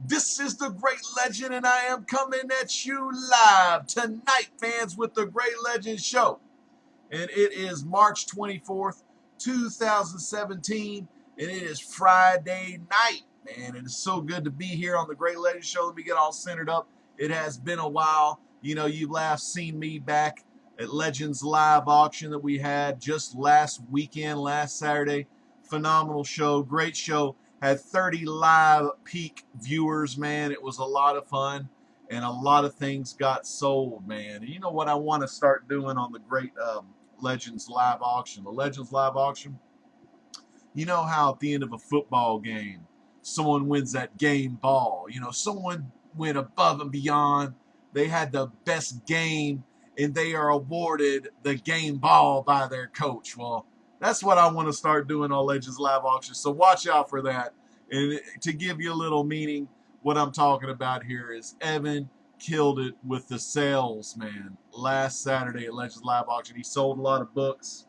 This is the Great Legend, and I am coming at you live tonight, fans, with the Great Legend Show. And it is March 24th, 2017, and it is Friday night, man. And it's so good to be here on the Great Legend Show. Let me get all centered up. It has been a while. You know, you've last seen me back at Legends Live auction that we had just last weekend, last Saturday. Phenomenal show, great show. Had 30 live peak viewers, man. It was a lot of fun, and a lot of things got sold, man. And you know what I want to start doing on the Great Legends Live auction? The Legends Live auction, you know how at the end of a football game, someone wins that game ball. You know, someone went above and beyond. They had the best game, and they are awarded the game ball by their coach. Well, that's what I want to start doing on Legends Live Auction. So watch out for that. And to give you a little meaning, what I'm talking about here is Evan killed it with the sales, man. Last Saturday at Legends Live Auction, he sold a lot of books.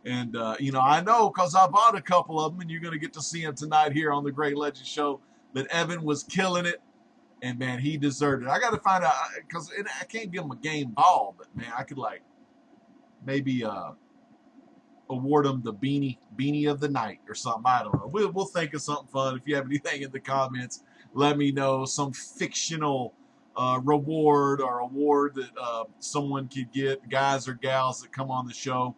And, you know, I know because I bought a couple of them, and you're going to get to see them tonight here on the Great Legend Show. But Evan was killing it, and, man, he deserved it. I got to find out, because I can't give him a game ball, but, man, I could, like, maybe award him the beanie of the night or something. I don't know. We'll think of something fun. If you have anything in the comments, let me know. Some fictional reward or award that someone could get, guys or gals that come on the show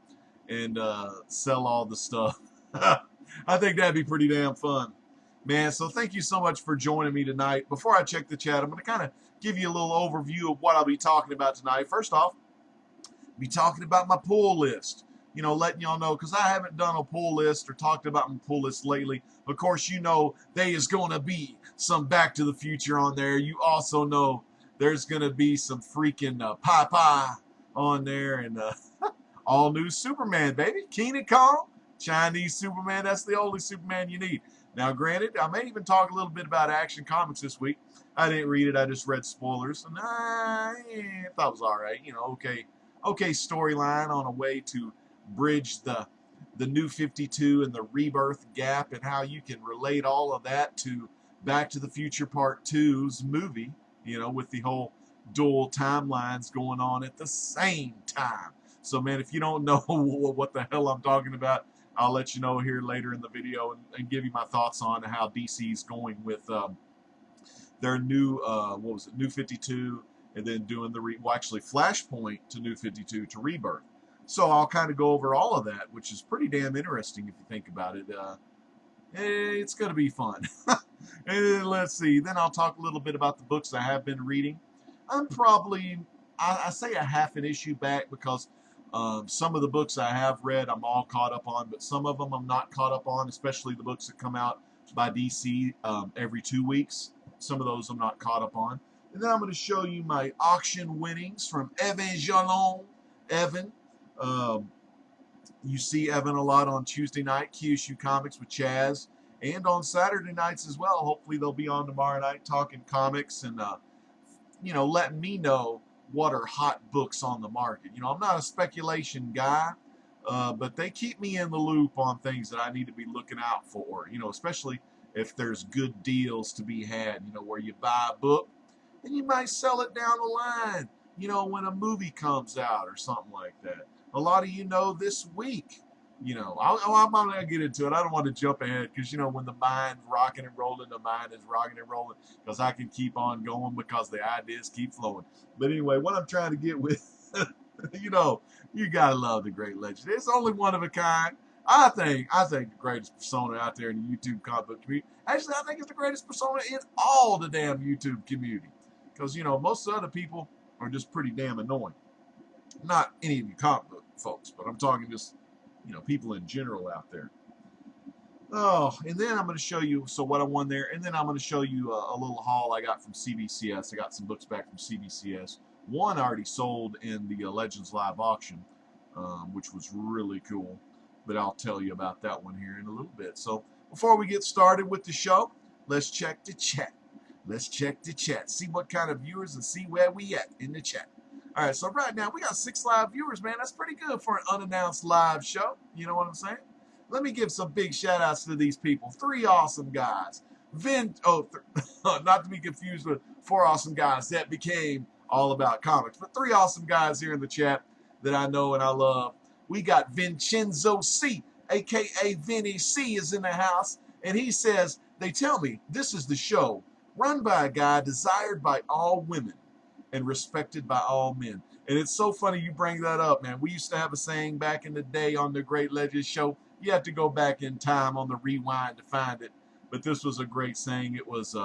and sell all the stuff. I think that'd be pretty damn fun, man. So thank you so much for joining me tonight. Before I check the chat, I'm going to kind of give you a little overview of what I'll be talking about tonight. First off, I'll be talking about my pull list. You know, letting y'all know, because I haven't done a pull list or talked about my pull list lately. Of course, you know there is going to be some Back to the Future on there. You also know there's going to be some freaking Popeye on there, and all new Superman, baby. Keenan Kong, Chinese Superman. That's the only Superman you need. Now, granted, I may even talk a little bit about Action Comics this week. I didn't read it. I just read spoilers, and I thought it was all right. You know, okay storyline on a way to bridge the New 52 and the Rebirth gap, and how you can relate all of that to Back to the Future Part 2's movie, you know, with the whole dual timelines going on at the same time. So, man, if you don't know what the hell I'm talking about, I'll let you know here later in the video, and give you my thoughts on how DC's going with their new, New 52, and then doing actually Flashpoint to New 52 to Rebirth. So I'll kind of go over all of that, which is pretty damn interesting if you think about it. It's going to be fun. And let's see. Then I'll talk a little bit about the books I have been reading. I'm probably, I say a half an issue back, because some of the books I have read I'm all caught up on, but some of them I'm not caught up on, especially the books that come out by DC every 2 weeks. Some of those I'm not caught up on. And then I'm going to show you my auction winnings from Evan Jalon. Evan. You see Evan a lot on Tuesday night, QSU Comics with Chaz, and on Saturday nights as well. Hopefully they'll be on tomorrow night talking comics and, you know, letting me know what are hot books on the market. You know, I'm not a speculation guy, but they keep me in the loop on things that I need to be looking out for, you know, especially if there's good deals to be had, you know, where you buy a book and you might sell it down the line, you know, when a movie comes out or something like that. A lot of you know this week, you know, I'm not going to get into it. I don't want to jump ahead, because, you know, when the mind's rocking and rolling, the mind is rocking and rolling, because I can keep on going because the ideas keep flowing. But anyway, what I'm trying to get with, you know, you got to love the Great Legend. It's only one of a kind. I think the greatest persona out there in the YouTube comic book community. Actually, I think it's the greatest persona in all the damn YouTube community. Because, you know, most other people are just pretty damn annoying. Not any of you comic book folks, but I'm talking just, you know, people in general out there. Oh, and then I'm going to show you, so what I won there, and then I'm going to show you a little haul I got from CBCS. I got some books back from CBCS. One I already sold in the Legends Live auction, which was really cool, but I'll tell you about that one here in a little bit. So before we get started with the show, let's check the chat. Let's check the chat, see what kind of viewers, and see where we at in the chat. All right, so right now we got 6 live viewers, man. That's pretty good for an unannounced live show. You know what I'm saying? Let me give some big shout outs to these people. 3 awesome guys. Not to be confused with 4 awesome guys that became all about comics, but 3 awesome guys here in the chat that I know and I love. We got Vincenzo C, aka Vinny C, is in the house, and he says, they tell me this is the show run by a guy desired by all women and respected by all men. And it's so funny you bring that up, man. We used to have a saying back in the day on the Great Legends show. You have to go back in time on the rewind to find it. But this was a great saying. It was,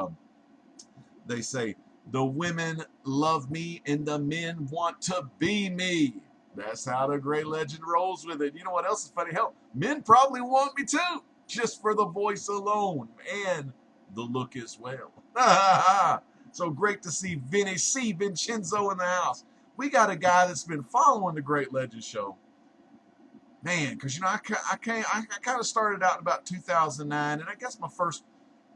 they say, the women love me and the men want to be me. That's how the Great Legend rolls with it. You know what else is funny? Hell, men probably want me too, just for the voice alone and the look as well. So great to see Vinny C. Vincenzo in the house. We got a guy that's been following the Great Legend show. Man, because, you know, I kind of started out in about 2009, and I guess my first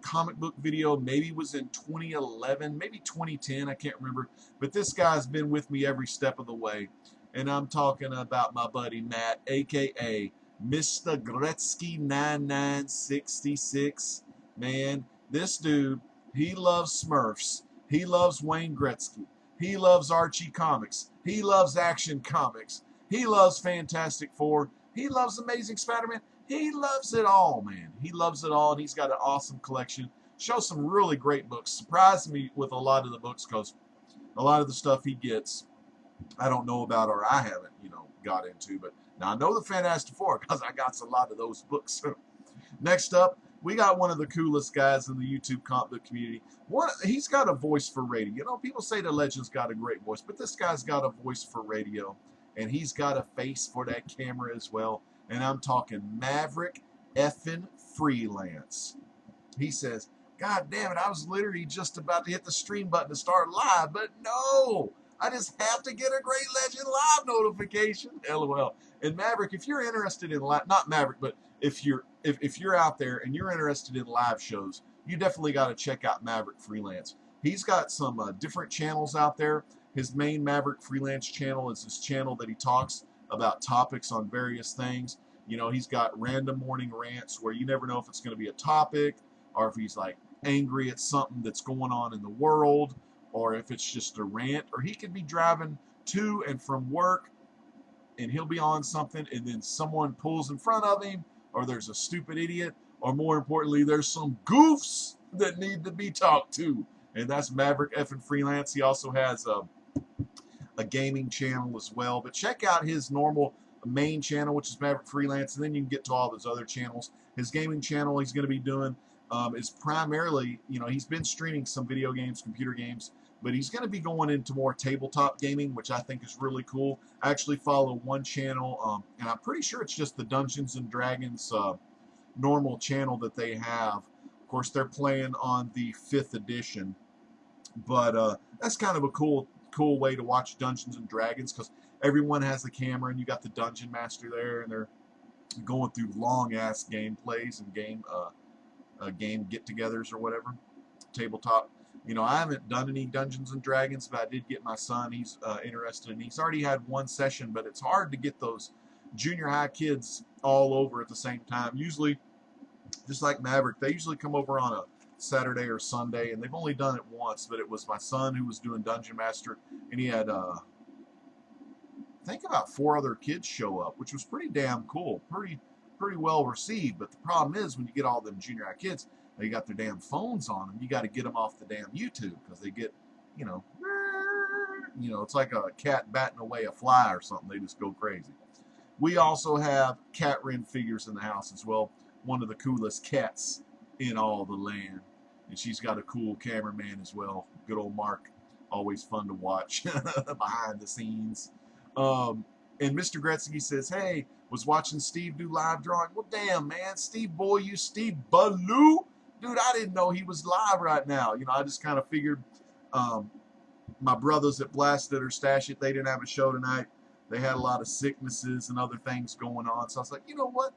comic book video maybe was in 2011, maybe 2010, I can't remember. But this guy's been with me every step of the way. And I'm talking about my buddy Matt, a.k.a. Mr. Gretzky 9966. Man, this dude, he loves Smurfs. He loves Wayne Gretzky. He loves Archie comics. He loves Action Comics. He loves Fantastic Four. He loves Amazing Spider-Man. He loves it all, man. He loves it all, and he's got an awesome collection. Shows some really great books. Surprised me with a lot of the books because a lot of the stuff he gets, I don't know about or I haven't, you know, got into. But now I know the Fantastic Four because I got a lot of those books. Next up, we got one of the coolest guys in the YouTube comic book community. He's got a voice for radio. You know, people say the Legend's got a great voice, but this guy's got a voice for radio, and he's got a face for that camera as well. And I'm talking Maverick effing Freelance. He says, God damn it, I was literally just about to hit the stream button to start live, but no, I just have to get a Great Legend live notification. LOL. And Maverick, if you're interested in live, not Maverick, but if you're out there and you're interested in live shows, you definitely got to check out Maverick Freelance. He's got some different channels out there. His main Maverick Freelance channel is his channel that he talks about topics on various things. You know, he's got random morning rants where you never know if it's going to be a topic or if he's like angry at something that's going on in the world, or if it's just a rant, or he could be driving to and from work and he'll be on something and then someone pulls in front of him, or there's a stupid idiot, or more importantly, there's some goofs that need to be talked to. And that's Maverick effing Freelance. He also has a gaming channel as well. But check out his normal main channel, which is Maverick Freelance, and then you can get to all those other channels. His gaming channel he's going to be doing is primarily, you know, he's been streaming some video games, computer games, but he's going to be going into more tabletop gaming, which I think is really cool. I actually follow one channel, and I'm pretty sure it's just the Dungeons and Dragons normal channel that they have. Of course, they're playing on the 5th edition, but that's kind of a cool way to watch Dungeons and Dragons because everyone has a camera and you got the Dungeon Master there, and they're going through long ass gameplays and game get-togethers or whatever, tabletop. You know, I haven't done any Dungeons and Dragons, but I did get my son. He's interested, and he's already had one session, but it's hard to get those junior high kids all over at the same time. Usually, just like Maverick, they usually come over on a Saturday or Sunday, and they've only done it once, but it was my son who was doing Dungeon Master, and he had I think about 4 other kids show up, which was pretty damn cool, pretty well received. But the problem is when you get all them junior high kids, they got their damn phones on them. You got to get them off the damn YouTube because they get, you know, it's like a cat batting away a fly or something. They just go crazy. We also have Cat Wren figures in the house as well. One of the coolest cats in all the land. And she's got a cool cameraman as well. Good old Mark. Always fun to watch behind the scenes. And Mr. Gretzky says, hey, was watching Steve do live drawing. Well, damn, man. Steve boy, you Steve Ballou? Dude, I didn't know he was live right now. You know, I just kind of figured my brothers at Blasted or Stash It, they didn't have a show tonight. They had a lot of sicknesses and other things going on. So I was like, you know what?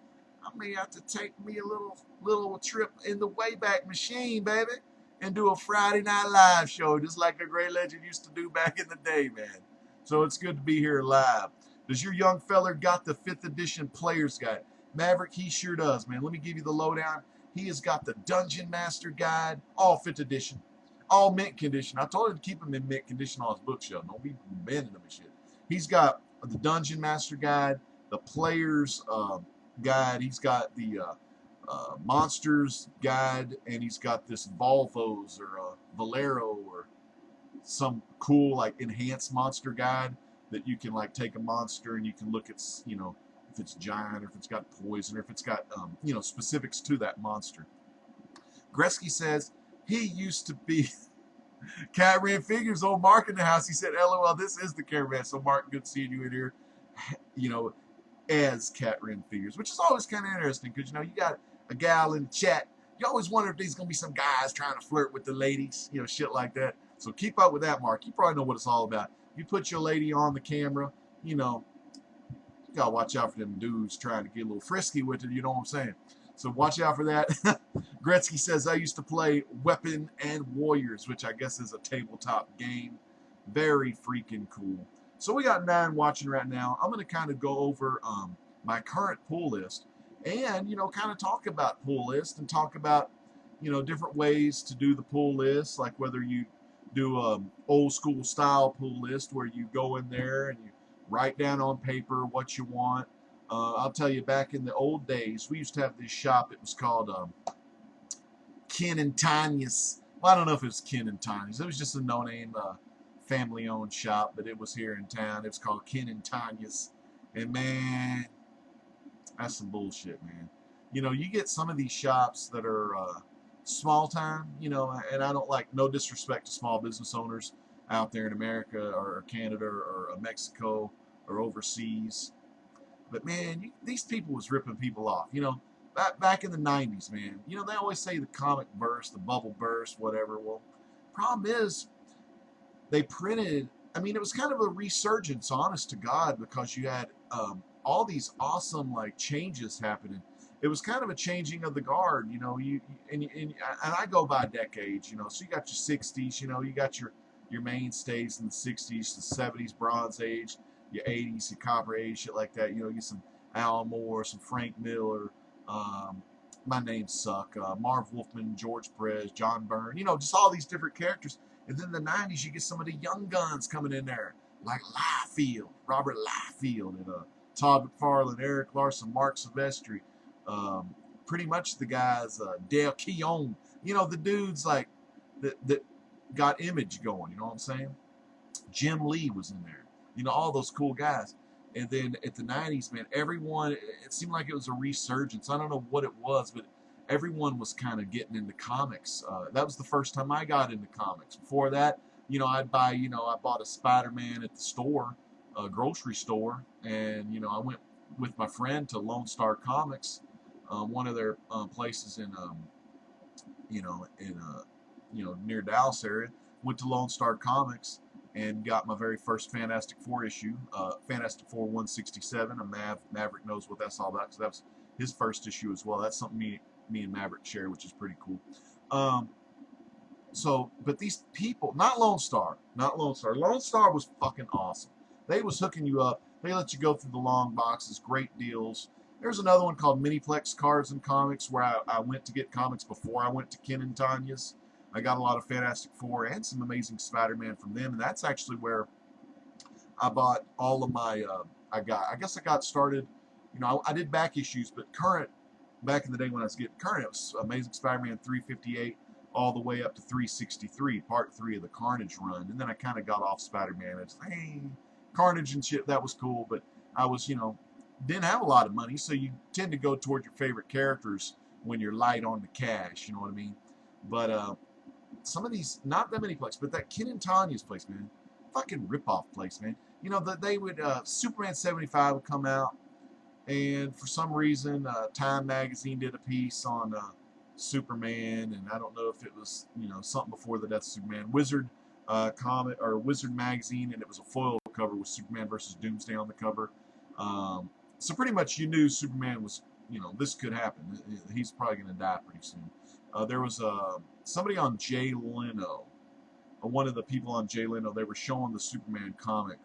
I may have to take me a little trip in the Wayback Machine, baby, and do a Friday Night Live show, just like the Great Legend used to do back in the day, man. So it's good to be here live. Does your young feller got the 5th edition Player's Guide? Maverick, he sure does, man. Let me give you the lowdown. He has got the Dungeon Master Guide, all 5th edition, all mint condition. I told him to keep them in mint condition on his bookshelf. Don't be bending them and shit. He's got the Dungeon Master Guide, the Player's Guide. He's got the Monsters Guide, and he's got this Volvos or Valero or some cool like enhanced monster guide that you can like take a monster and you can look at, you know, if it's giant or if it's got poison or if it's got you know, specifics to that monster. Gretzky says he used to be Cat Ran Figures, old Mark in the house. He said, LOL, this is the caravan. So Mark, good seeing you in here, you know, as Cat Ran Figures, which is always kind of interesting because, you know, you got a gal in the chat. You always wonder if there's going to be some guys trying to flirt with the ladies, you know, shit like that. So keep up with that, Mark. You probably know what it's all about. You put your lady on the camera, you know, you got to watch out for them dudes trying to get a little frisky with it, you know what I'm saying? So watch out for that. Gretzky says, I used to play Weapon and Warriors, which I guess is a tabletop game. Very freaking cool. So we got 9 watching right now. I'm going to kind of go over my current pull list and, you know, kind of talk about pull list and talk about, you know, different ways to do the pull list, like whether you do a old school style pull list where you go in there and you write down on paper what you want. I'll tell you, back in the old days, we used to have this shop. It was called Ken and Tanya's. Well, I don't know if it was Ken and Tanya's. It was just a no-name family-owned shop, but it was here in town. It was called Ken and Tanya's. And, man, that's some bullshit, man. You know, you get some of these shops that are small time, you know, and I don't like, no disrespect to small business owners out there in America or Canada or Mexico or overseas. But, man, these people was ripping people off. You know, back in the 90s, man. You know, they always say the comic burst, the bubble burst, whatever. Well, problem is they printed, I mean, it was kind of a resurgence, honest to God, because you had all these awesome, like, changes happening. It was kind of a changing of the guard, you know, and I go by decades, you know, so you got your 60s, you know, you got your mainstays in the 60s, the 70s, Bronze Age, your 80s, your Copper Age, shit like that. You know, you get some Al Moore, some Frank Miller, my names suck, Marv Wolfman, George Perez, John Byrne, you know, just all these different characters. And then the 90s, you get some of the young guns coming in there, like Liefeld, Robert Liefeld, and Todd McFarlane, Eric Larson, Mark Silvestri, pretty much the guys, Dale Keown, you know, the dudes like that got Image going, you know what I'm saying? Jim Lee was in there. You know, all those cool guys. And then at the 90s, man, everyone, it seemed like it was a resurgence. I don't know what it was, but everyone was kind of getting into comics. That was the first time I got into comics. Before that, you know, I bought a Spider-Man at the store, a grocery store, and, you know, I went with my friend to Lone Star Comics, one of their places in, you know, near Dallas area. Went to Lone Star Comics and got my very first Fantastic Four issue, Fantastic Four 167. Maverick knows what that's all about because that was his first issue as well. That's something me and Maverick share, which is pretty cool. But these people, not Lone Star. Lone Star was fucking awesome. They was hooking you up. They let you go through the long boxes, great deals. There's another one called Miniplex Cards and Comics where I went to get comics before I went to Ken and Tanya's. I got a lot of Fantastic Four and some Amazing Spider-Man from them, and that's actually where I bought all of my, I guess I got started, you know, I did back issues, but current, back in the day when I was getting current, it was Amazing Spider-Man 358 all the way up to 363, part 3 of the Carnage run, and then I kind of got off Spider-Man. It's like, hey, Carnage and shit, that was cool, but I was, you know, didn't have a lot of money, so you tend to go toward your favorite characters when you're light on the cash, you know what I mean? But, some of these, not that many places, but that Ken and Tanya's place, man, fucking rip-off place, man. You know, that they would, Superman 75 would come out, and for some reason, Time Magazine did a piece on Superman, and I don't know if it was, you know, something before the death of Superman. Wizard comic, or Wizard Magazine, and it was a foil cover with Superman versus Doomsday on the cover. So pretty much you knew Superman was, you know, this could happen. He's probably going to die pretty soon. There was somebody on Jay Leno, one of the people on Jay Leno, they were showing the Superman comic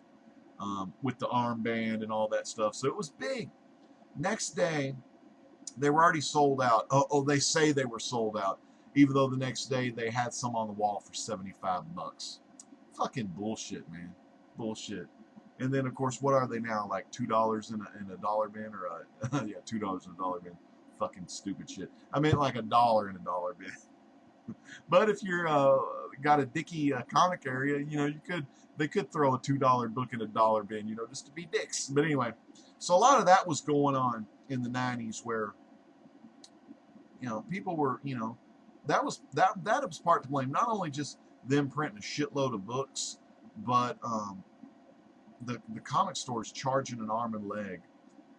with the armband and all that stuff. So it was big. Next day, They were already sold out. Oh, they say they were sold out, even though the next day they had some on the wall for 75 bucks. Fucking bullshit, man. Bullshit. And then, of course, what are they now? Like $2 in a dollar bin, or yeah, $2 in a dollar bin. Fucking stupid shit. I meant like $1 in a dollar bin. But if you're got a dicky comic area, they could throw a $2 book in a dollar bin, just to be dicks. But anyway, so a lot of that was going on in the '90s, where people were, that was part to blame. Not only just them printing a shitload of books, but the comic stores charging an arm and leg.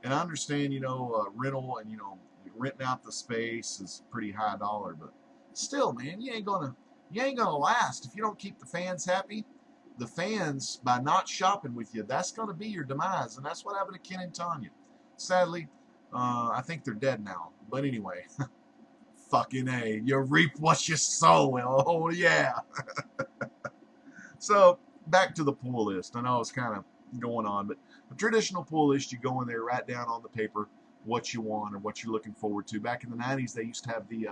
And I understand, rental and renting out the space is pretty high dollar, but still, man, you ain't gonna last if you don't keep the fans happy. The fans, by not shopping with you, that's gonna be your demise, and that's what happened to Ken and Tanya. Sadly, I think they're dead now. But anyway, fucking A, you reap what you sow. Oh yeah. So back to the pull list. I know it's kind of going on, but a traditional pull list, you go in there, write down on the paper what you want or what you're looking forward to. Back in the '90s, they used to have the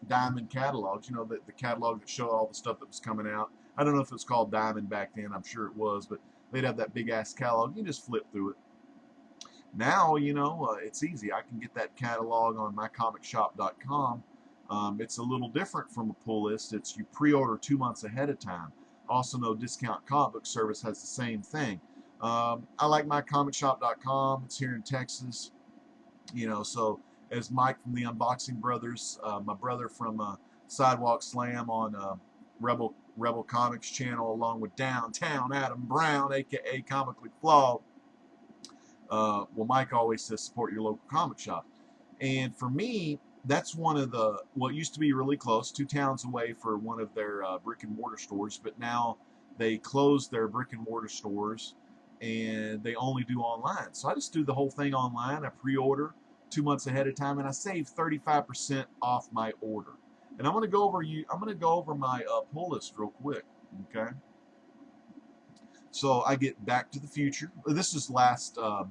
Diamond catalogs, the catalog that showed all the stuff that was coming out. I don't know if it was called Diamond back then. I'm sure it was, but they'd have that big ass catalog. You just flip through it. Now, it's easy. I can get that catalog on mycomicshop.com. It's a little different from a pull list. It's you pre-order 2 months ahead of time. Also, no Discount Comic Book Service has the same thing. I like mycomicshop.com. It's here in Texas. So as Mike from the Unboxing Brothers, my brother from Sidewalk Slam on Rebel Comics channel, along with Downtown Adam Brown, aka Comically Flawed. Well, Mike always says support your local comic shop, and for me, that's one of what used to be really close, 2 towns away, for one of their brick and mortar stores, but now they closed their brick and mortar stores and they only do online. So I just do the whole thing online. I pre-order 2 months ahead of time, and I save 35% off my order. And I'm going to go over my pull list real quick. Okay. So I get Back to the Future. This is the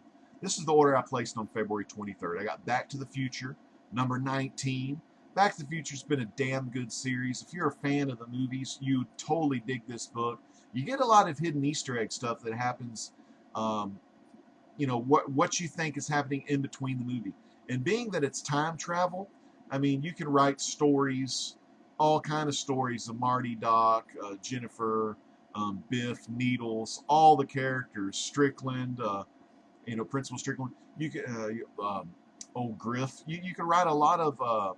order I placed on February 23rd. I got Back to the Future, number 19. Back to the Future's been a damn good series. If you're a fan of the movies, you totally dig this book. You get a lot of hidden Easter egg stuff that happens, what you think is happening in between the movie. And being that it's time travel, I mean, you can write stories, all kind of stories of Marty, Doc, Jennifer, Biff, Needles, all the characters, Strickland, Principal Strickland. You can, old Griff. You can write a lot of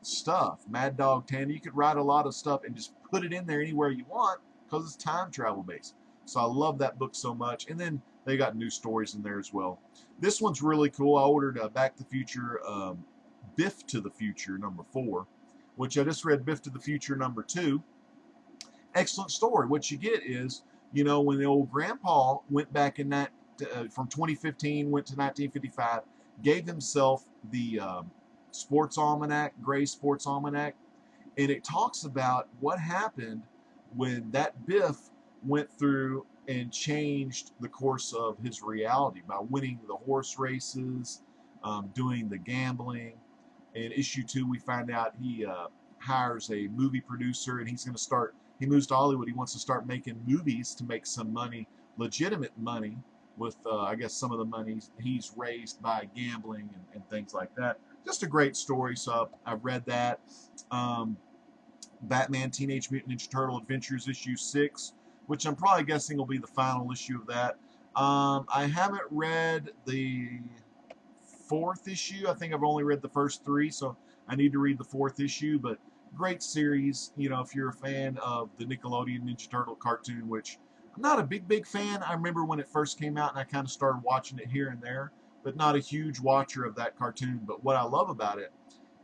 stuff. Mad Dog Tanner. You could write a lot of stuff and just put it in there anywhere you want because it's time travel based. So I love that book so much. And then they got new stories in there as well. This one's really cool. I ordered Back to the Future, Biff to the Future, number 4, which I just read Biff to the Future, number 2. Excellent story. What you get is, when the old grandpa went back in that, from 2015, went to 1955, gave himself the Sports Almanac, Gray Sports Almanac, and it talks about what happened when that Biff went through and changed the course of his reality by winning the horse races, doing the gambling. In issue 2, we find out he hires a movie producer, and he moves to Hollywood. He wants to start making movies to make some money, legitimate money, with I guess some of the money he's raised by gambling and things like that. Just a great story. So I've read that. Batman Teenage Mutant Ninja Turtle Adventures issue 6, which I'm probably guessing will be the final issue of that. I haven't read the 4th issue. I think I've only read the first 3, so I need to read the 4th issue. But great series. If you're a fan of the Nickelodeon Ninja Turtle cartoon, which I'm not a big fan. I remember when it first came out, and I kind of started watching it here and there, but not a huge watcher of that cartoon. But what I love about it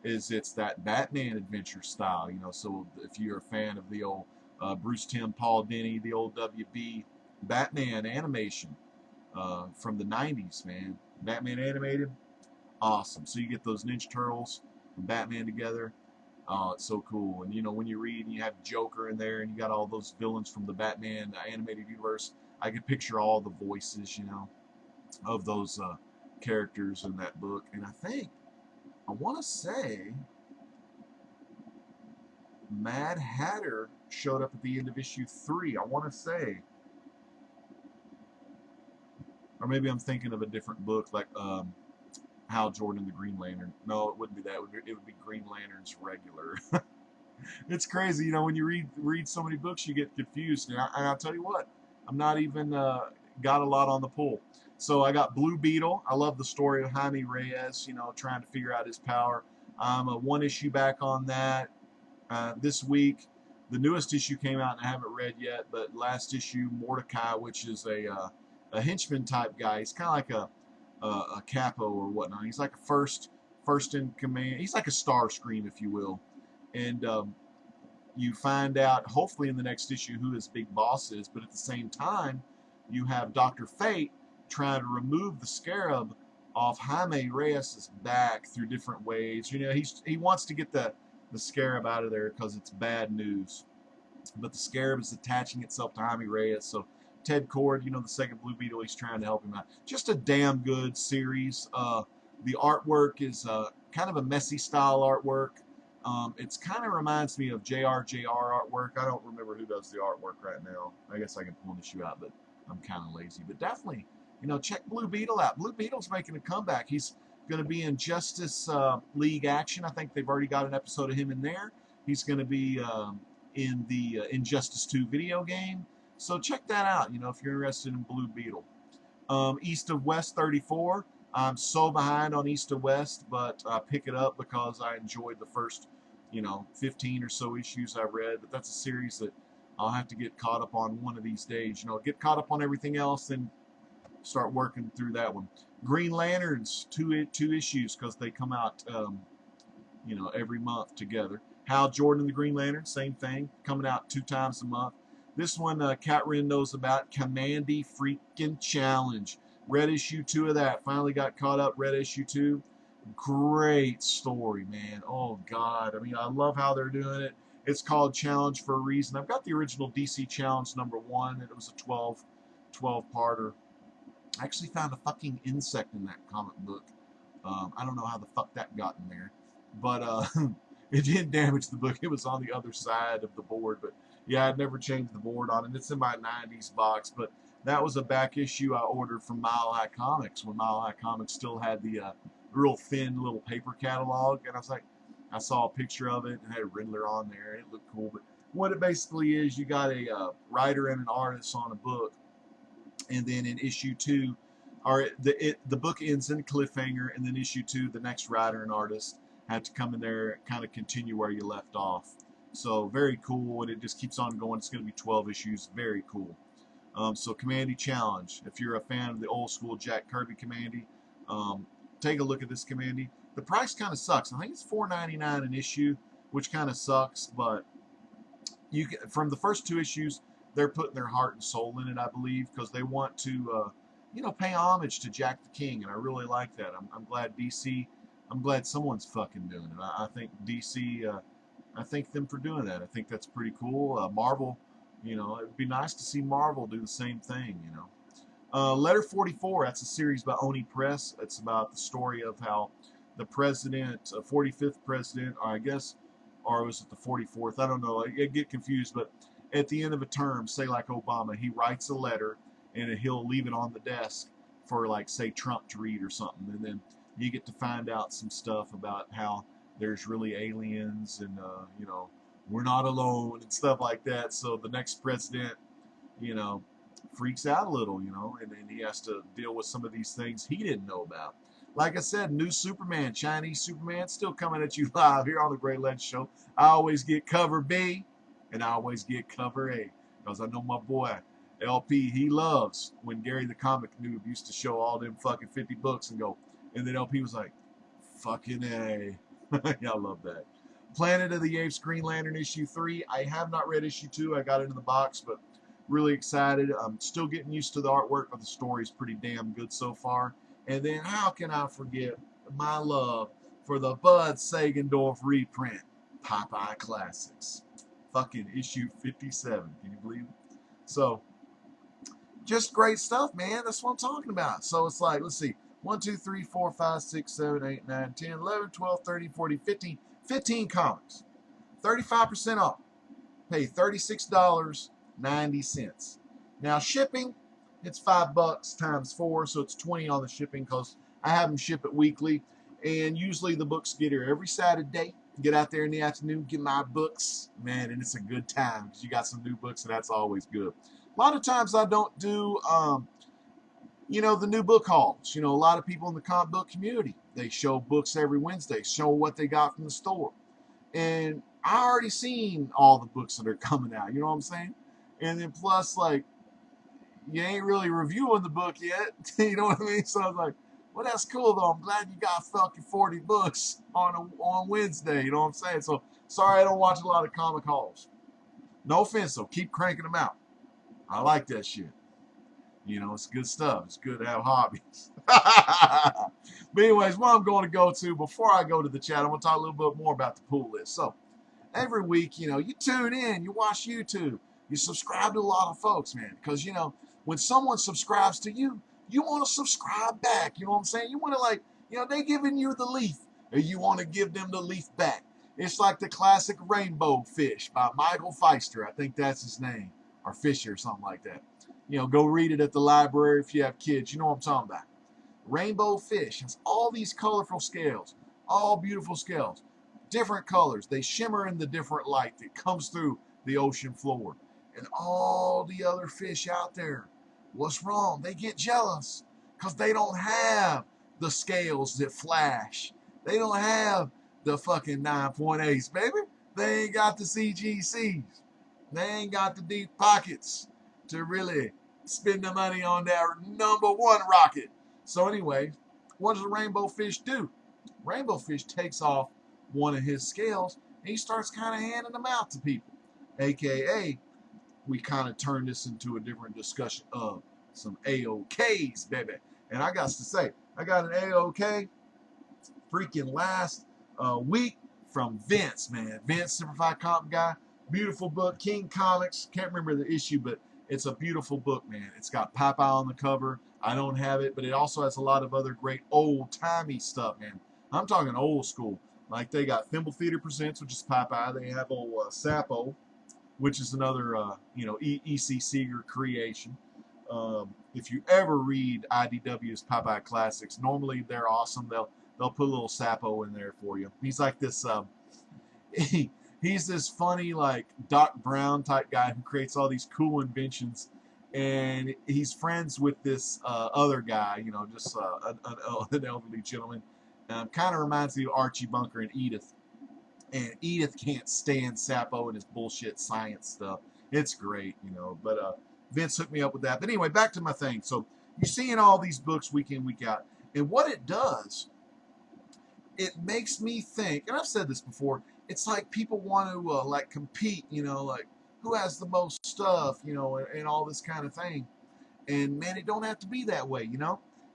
is it's that Batman adventure style. So if you're a fan of the old Bruce Timm, Paul Dini, the old WB Batman animation from the 90s, man. Batman animated, awesome. So you get those Ninja Turtles and Batman together. Oh, it's so cool. And when you read and you have Joker in there and you got all those villains from the Batman animated universe, I can picture all the voices, of those characters in that book. And I want to say Mad Hatter showed up at the end of issue 3. I want to say, or maybe I'm thinking of a different book, like Hal Jordan the Green Lantern. No, it wouldn't be that. It would be Green Lantern's regular. It's crazy, you know, when you read so many books, you get confused. And I'll tell you what, I'm not even got a lot on the pull. So I got Blue Beetle. I love the story of Jaime Reyes, you know, trying to figure out his power. I'm a 1 issue back on that. This week, the newest issue came out and I haven't read yet, but last issue, Mordecai, which is a henchman type guy. He's kind of like a capo or whatnot. He's like a first in command. He's like a Starscream, if you will. And you find out, hopefully in the next issue, who his big boss is. But at the same time, you have Dr. Fate trying to remove the scarab off Jaime Reyes' back through different ways. You know, he wants to get the scarab out of there because it's bad news. But the scarab is attaching itself to Jaime Reyes. So Ted Kord, you know, the second Blue Beetle, he's trying to help him out. Just a damn good series. The artwork is kind of a messy style artwork. It's kind of reminds me of JR artwork. I don't remember who does the artwork right now. I guess I can pull an issue out, but I'm kind of lazy. But definitely, you know, check Blue Beetle out. Blue Beetle's making a comeback. He's going to be in Justice League Action. I think they've already got an episode of him in there. He's going to be in the Injustice 2 video game. So check that out, you know, if you're interested in Blue Beetle. East of West 34. I'm so behind on East of West, but I pick it up because I enjoyed the first, you know, 15 or so issues I read. But that's a series that I'll have to get caught up on one of these days. You know, get caught up on everything else, then start working through that one. Green Lanterns, two issues because they come out, you know, every month together. Hal Jordan the Green Lantern, same thing, coming out 2 times a month. This one, Cat Wren knows about. Commandy freaking Challenge. Read issue 2 of that. Finally got caught up. Read issue 2. Great story, man. Oh, God. I mean, I love how they're doing it. It's called Challenge for a reason. I've got the original DC Challenge #1, and it was a 12-parter. I actually found a fucking insect in that comic book. I don't know how the fuck that got in there. But it didn't damage the book. It was on the other side of the board. But, yeah, I'd never changed the board on it. It's in my 90s box. But that was a back issue I ordered from Mile High Comics when Mile High Comics still had the real thin little paper catalog. And I was like, I saw a picture of it and had a Riddler on there. And it looked cool. But what it basically is, you got a writer and an artist on a book. And then in issue 2, the book ends in a cliffhanger. And then issue 2, the next writer and artist had to come in there and kind of continue where you left off. So very cool. And it just keeps on going. It's going to be 12 issues. Very cool. So Commandy Challenge. If you're a fan of the old school Jack Kirby Commandy, take a look at this Commandy. The price kind of sucks. I think it's $4.99 an issue, which kind of sucks. But you can, from the first 2 issues, they're putting their heart and soul in it, I believe, because they want to, you know, pay homage to Jack the King, and I really like that. I'm glad DC. I'm glad someone's fucking doing it. I think DC. I thank them for doing that. I think that's pretty cool. Marvel. You know, it'd be nice to see Marvel do the same thing, you know. Letter 44, that's a series by Oni Press. It's about the story of how the president, 45th president, or I guess, or was it the 44th? I don't know. I get confused, but at the end of a term, say like Obama, he writes a letter and he'll leave it on the desk for like, say, Trump to read or something. And then you get to find out some stuff about how there's really aliens and, you know, we're not alone and stuff like that. So the next president, you know, freaks out a little, you know, and he has to deal with some of these things he didn't know about. Like I said, new Superman, Chinese Superman, still coming at you live here on the Great Legend Show. I always get cover B and I always get cover A because I know my boy LP, he loves when Gary the Comic Noob used to show all them fucking 50 books and go, and then LP was like, fucking A. Yeah, I love that. Planet of the Apes Green Lantern issue 3. I have not read issue 2. I got it in the box, but really excited. I'm still getting used to the artwork, but the story's pretty damn good so far. And then how can I forget my love for the Bud Sagendorf reprint, Popeye Classics. Fucking issue 57. Can you believe it? So, just great stuff, man. That's what I'm talking about. So it's like, let's see. 1, 2, 3, 4, 5, 6, 7, 8, 9, 10, 11, 12, 13, 14, 15, 15 comics. 35% off. Pay $36.90. Now shipping, it's $5 times 4, so it's 20 on the shipping because I have them ship it weekly, and usually the books get here every Saturday. Get out there in the afternoon, get my books, man, and it's a good time because you got some new books, and that's always good. A lot of times I don't do, the new book hauls. A lot of people in the comic book community, they show books every Wednesday, show what they got from the store. And I already seen all the books that are coming out, you know what I'm saying? And then plus, like, you ain't really reviewing the book yet, you know what I mean? So I was like, well, that's cool though. I'm glad you got fucking 40 books on Wednesday, you know what I'm saying? So sorry I don't watch a lot of comic hauls. No offense though, keep cranking them out. I like that shit. It's good stuff. It's good to have hobbies. But anyways, what I'm going to go to, before I go to the chat, I'm going to talk a little bit more about the pool list. So every week, you tune in, you watch YouTube, you subscribe to a lot of folks, man. Because, when someone subscribes to you, you want to subscribe back. You know what I'm saying? You want to, like, they giving you the leaf, and you want to give them the leaf back. It's like the classic Rainbow Fish by Michael Feister. I think that's his name. Or Fisher, or something like that. Go read it at the library if you have kids. You know what I'm talking about. Rainbow Fish has all these colorful scales, all beautiful scales, different colors. They shimmer in the different light that comes through the ocean floor. And all the other fish out there, what's wrong? They get jealous because they don't have the scales that flash. They don't have the fucking 9.8s, baby. They ain't got the CGCs. They ain't got the deep pockets to really spend the money on that #1 rocket. So anyway, what does a rainbow fish do? Rainbow fish takes off one of his scales and he starts kind of handing them out to people. AKA, we kind of turn this into a different discussion of some AOKs, baby. And I got to say, I got an AOK freaking last week from Vince, man. Vince, Simplified Comic Guy. Beautiful book, King Comics. Can't remember the issue, but it's a beautiful book, man. It's got Popeye on the cover. I don't have it, but it also has a lot of other great old-timey stuff, man. I'm talking old school. Like they got Thimble Theater Presents, which is Popeye. They have old Sapo, which is another, E.C. Seeger creation. If you ever read IDW's Popeye Classics, normally they're awesome. They'll put a little Sapo in there for you. He's like this... He's this funny, like, Doc Brown type guy who creates all these cool inventions. And he's friends with this other guy, just an elderly gentleman. Kind of reminds me of Archie Bunker and Edith. And Edith can't stand Sapo and his bullshit science stuff. It's great, But Vince hooked me up with that. But anyway, back to my thing. So you're seeing all these books week in, week out. And what it does, it makes me think, and I've said this before, it's like people want to like compete, like who has the most stuff, and all this kind of thing. And man, it don't have to be that way,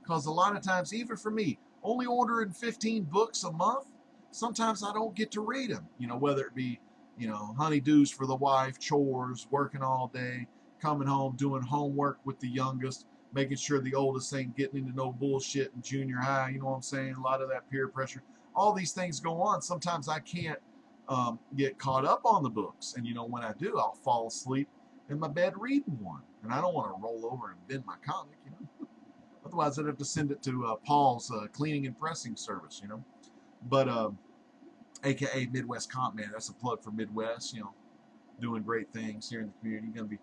because a lot of times, even for me, only ordering 15 books a month, sometimes I don't get to read them, whether it be, honeydews for the wife, chores, working all day, coming home, doing homework with the youngest, making sure the oldest ain't getting into no bullshit in junior high, you know what I'm saying? A lot of that peer pressure. All these things go on. Sometimes I can't get caught up on the books. And, when I do, I'll fall asleep in my bed reading one. And I don't want to roll over and bend my comic, Otherwise, I'd have to send it to Paul's cleaning and pressing service, But, AKA Midwest Comp, man, that's a plug for Midwest, doing great things here in the community. Going to be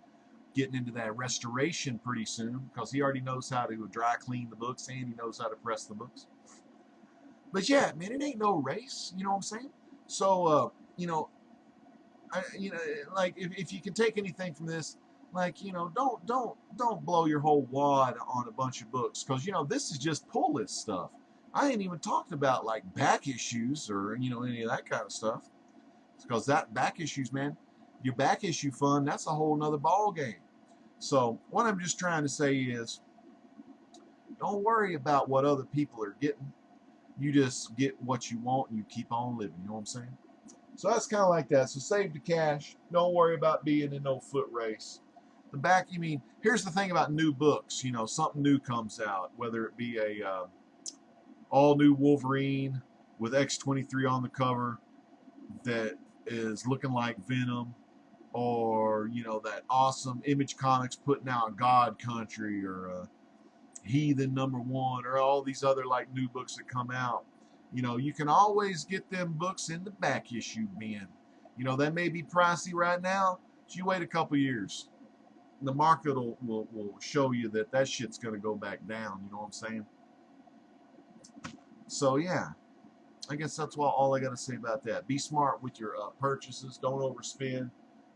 getting into that restoration pretty soon because he already knows how to dry clean the books and he knows how to press the books. But yeah, man, it ain't no race, you know what I'm saying? So, like if you can take anything from this, like, don't blow your whole wad on a bunch of books because, this is just pull list stuff. I ain't even talked about like back issues or, any of that kind of stuff because that back issues, man, your back issue fund, that's a whole nother ball game. So what I'm just trying to say is don't worry about what other people are getting. You just get what you want and you keep on living. You know what I'm saying? So that's kind of like that. So save the cash. Don't worry about being in no foot race. The back, here's the thing about new books. Something new comes out, whether it be a all new Wolverine with X-23 on the cover that is looking like Venom, or that awesome Image Comics putting out God Country, or Heathen #1, or all these other like new books that come out. You can always get them books in the back issue bin. That may be pricey right now, but you wait a couple years, the market will show you that shit's going to go back down. You know what I'm saying? So yeah, I guess that's all I got to say about that. Be smart with your purchases. Don't overspend.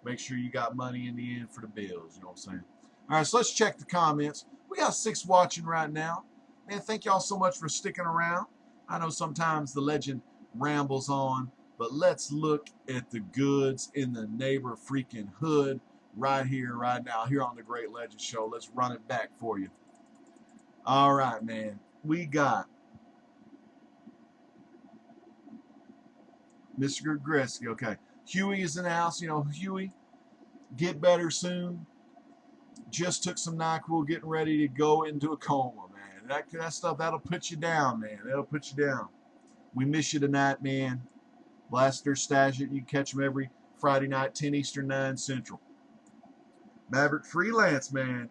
Make sure you got money in the end for the bills. You know what I'm saying? All right, so let's check the comments. We got 6 watching right now. Man, thank y'all so much for sticking around. I know sometimes the legend rambles on, but let's look at the goods in the neighbor freaking hood right here, right now, here on the Great Legend Show. Let's run it back for you. All right, man. We got Mr. Gretzky. Okay. Huey is in the house. Huey, get better soon. Just took some NyQuil, getting ready to go into a coma, man. That stuff, that'll put you down, man. That'll put you down. We miss you tonight, man. Blaster Stash It. You can catch them every Friday night, 10 Eastern, 9 Central. Maverick Freelance, man.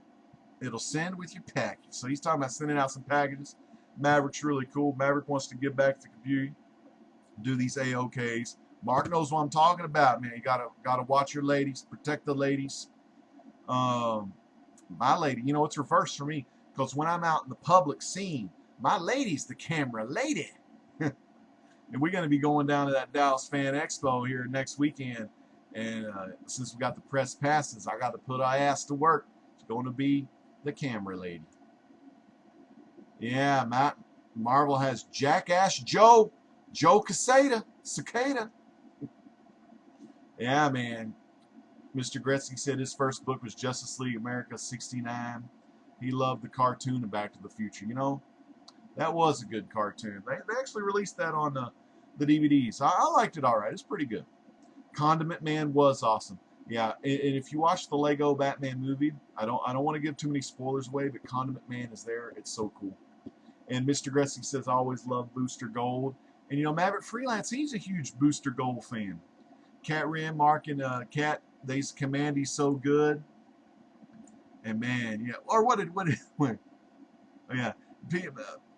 It'll send with your package. So he's talking about sending out some packages. Maverick's really cool. Maverick wants to get back to the community, do these AOKs. Mark knows what I'm talking about, man. You gotta watch your ladies, protect the ladies. My lady, it's reversed for me, because when I'm out in the public scene, my lady's the camera lady. And we're going to be going down to that Dallas Fan Expo here next weekend. And since we got the press passes, I got to put our ass to work. It's going to be the camera lady. Yeah, Matt Marvel has Jackass Joe Cicada. Yeah, man. Mr. Gretzky said his first book was Justice League America 69. He loved the cartoon of Back to the Future. That was a good cartoon. They actually released that on the DVDs. I liked it all right. It's pretty good. Condiment Man was awesome. Yeah, and if you watch the Lego Batman movie, I don't want to give too many spoilers away, but Condiment Man is there. It's so cool. And Mr. Gretzky says, I always love Booster Gold. And Maverick Freelance, he's a huge Booster Gold fan. Cat Ren, Mark, and Cat, they's Commandy's so good. And man, yeah. Or what? Oh, yeah.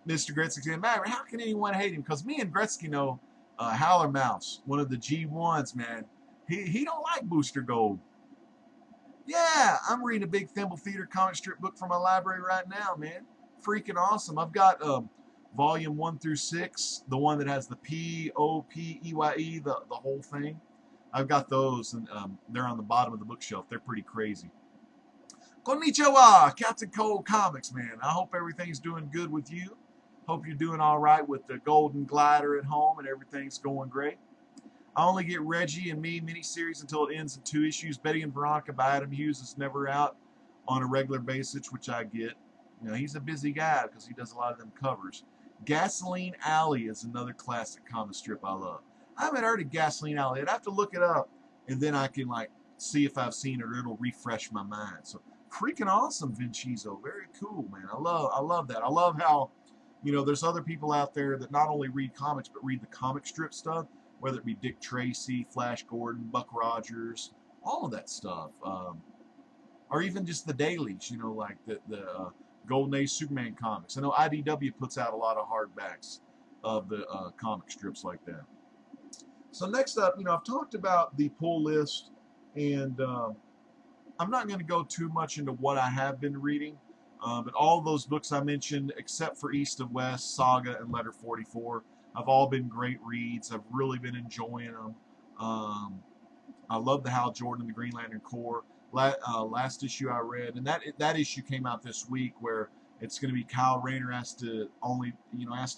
Mr. Gretzky said, Maverick, how can anyone hate him? Because me and Gretzky know Howler Mouse, one of the G1s, man. He don't like Booster Gold. Yeah, I'm reading a big Thimble Theater comic strip book from my library right now, man. Freaking awesome. I've got volume 1 through 6, the one that has the POPEYE, the whole thing. I've got those, and they're on the bottom of the bookshelf. They're pretty crazy. Konnichiwa, Captain Cold Comics, man. I hope everything's doing good with you. Hope you're doing all right with the Golden Glider at home and everything's going great. I only get Reggie and Me miniseries until it ends in 2 issues. Betty and Veronica by Adam Hughes is never out on a regular basis, which I get. He's a busy guy because he does a lot of them covers. Gasoline Alley is another classic comic strip I love. I haven't heard of Gasoline Alley. I'd have to look it up, and then I can see if I've seen it, or it'll refresh my mind. So freaking awesome, Vincizo. Very cool, man. I love that. I love how there's other people out there that not only read comics but read the comic strip stuff, whether it be Dick Tracy, Flash Gordon, Buck Rogers, all of that stuff, or even just the dailies. Like the Golden Age Superman comics. I know IDW puts out a lot of hardbacks of the comic strips like that. So next up, I've talked about the pull list, and I'm not going to go too much into what I have been reading, but all those books I mentioned, except for East of West, Saga, and Letter 44, have all been great reads. I've really been enjoying them. I love the Hal Jordan and the Green Lantern Corps. Last issue I read, and that issue came out this week, where it's going to be Kyle Rayner has to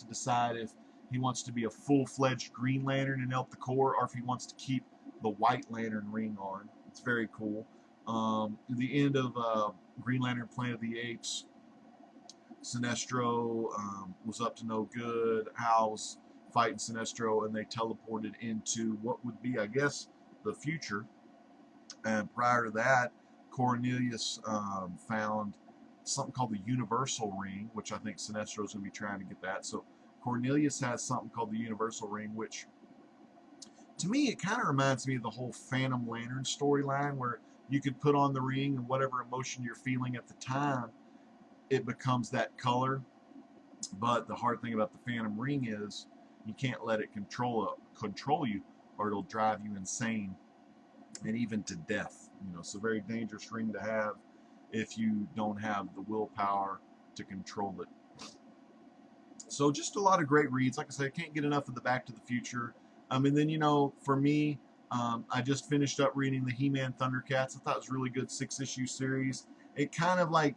decide if he wants to be a full-fledged Green Lantern and help the Corps, or if he wants to keep the White Lantern ring on. It's very cool. The end of Green Lantern Planet of the Apes, Sinestro was up to no good. Hal's fighting Sinestro, and they teleported into what would be, I guess, the future. And prior to that, Cornelius found something called the Universal Ring, which I think Sinestro is going to be trying to get that. So Cornelius has something called the Universal Ring, which to me, it kind of reminds me of the whole Phantom Lantern storyline, where you could put on the ring and whatever emotion you're feeling at the time, it becomes that color. But the hard thing about the Phantom Ring is you can't let it control you, or it'll drive you insane and even to death. You know, it's a very dangerous ring to have if you don't have the willpower to control it. So just a lot of great reads. Like I said, I can't get enough of the Back to the Future. And then, you know, for me, I just finished up reading the He-Man Thundercats. I thought it was a really good 6-issue series. It kind of like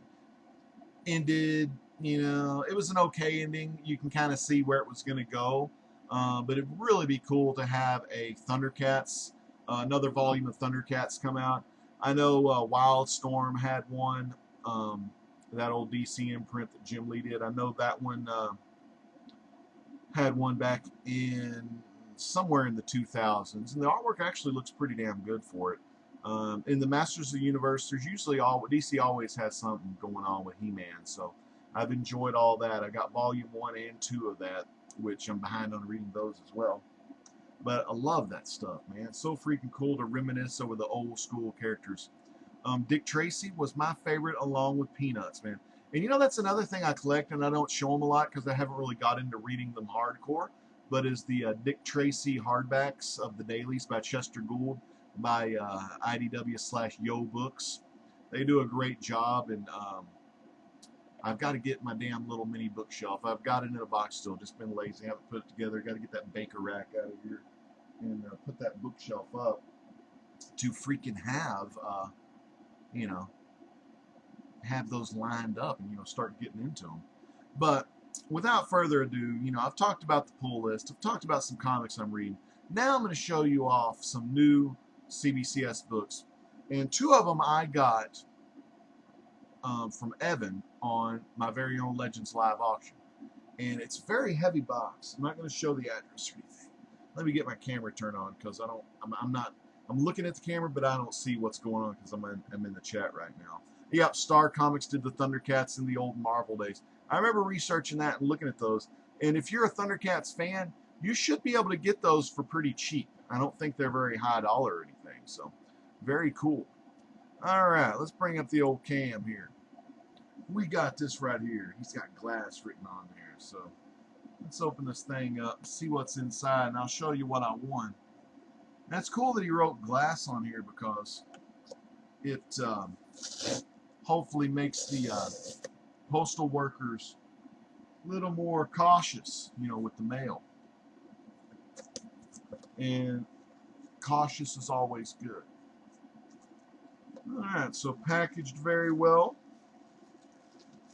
ended, you know, it was an okay ending. You can kind of see where it was going to go. But it'd really be cool to have a Thundercats, another volume of Thundercats come out. I know Wildstorm had one, that old DC imprint that Jim Lee did. I know that one had one back in somewhere in the 2000s, and the artwork actually looks pretty damn good for it. In the Masters of the Universe, there's usually DC always has something going on with He-Man, so I've enjoyed all that. I got volume 1 and 2 of that, which I'm behind on reading those as well. But I love that stuff, man. It's so freaking cool to reminisce over the old school characters. Dick Tracy was my favorite, along with Peanuts, man. And you know, that's another thing I collect, and I don't show them a lot because I haven't really got into reading them hardcore, but is the Dick Tracy hardbacks of the dailies by Chester Gould, by IDW/Yo Books. They do a great job, and I've got to get my damn little mini bookshelf. I've got it in a box still, just been lazy, haven't put it together. Got to get that baker rack out of here and put that bookshelf up to freaking have, you know, have those lined up and, you know, start getting into them. But without further ado, you know, I've talked about the pull list. I've talked about some comics I'm reading. Now I'm going to show you off some new CBCS books. And 2 of them I got from Evan on my very own Legends Live auction. And it's a very heavy box. I'm not going to show the address or anything. Let me get my camera turned on, because I'm looking at the camera, but I don't see what's going on because I'm in the chat right now. Yep, Star Comics did the Thundercats in the old Marvel days. I remember researching that and looking at those. And if you're a Thundercats fan, you should be able to get those for pretty cheap. I don't think they're very high dollar or anything. So, very cool. All right, let's bring up the old cam here. We got this right here. He's got glass written on there. So, let's open this thing up, see what's inside, and I'll show you what I won. That's cool that he wrote glass on here, because it hopefully makes the postal workers a little more cautious, you know, with the mail. And cautious is always good. Alright, so packaged very well.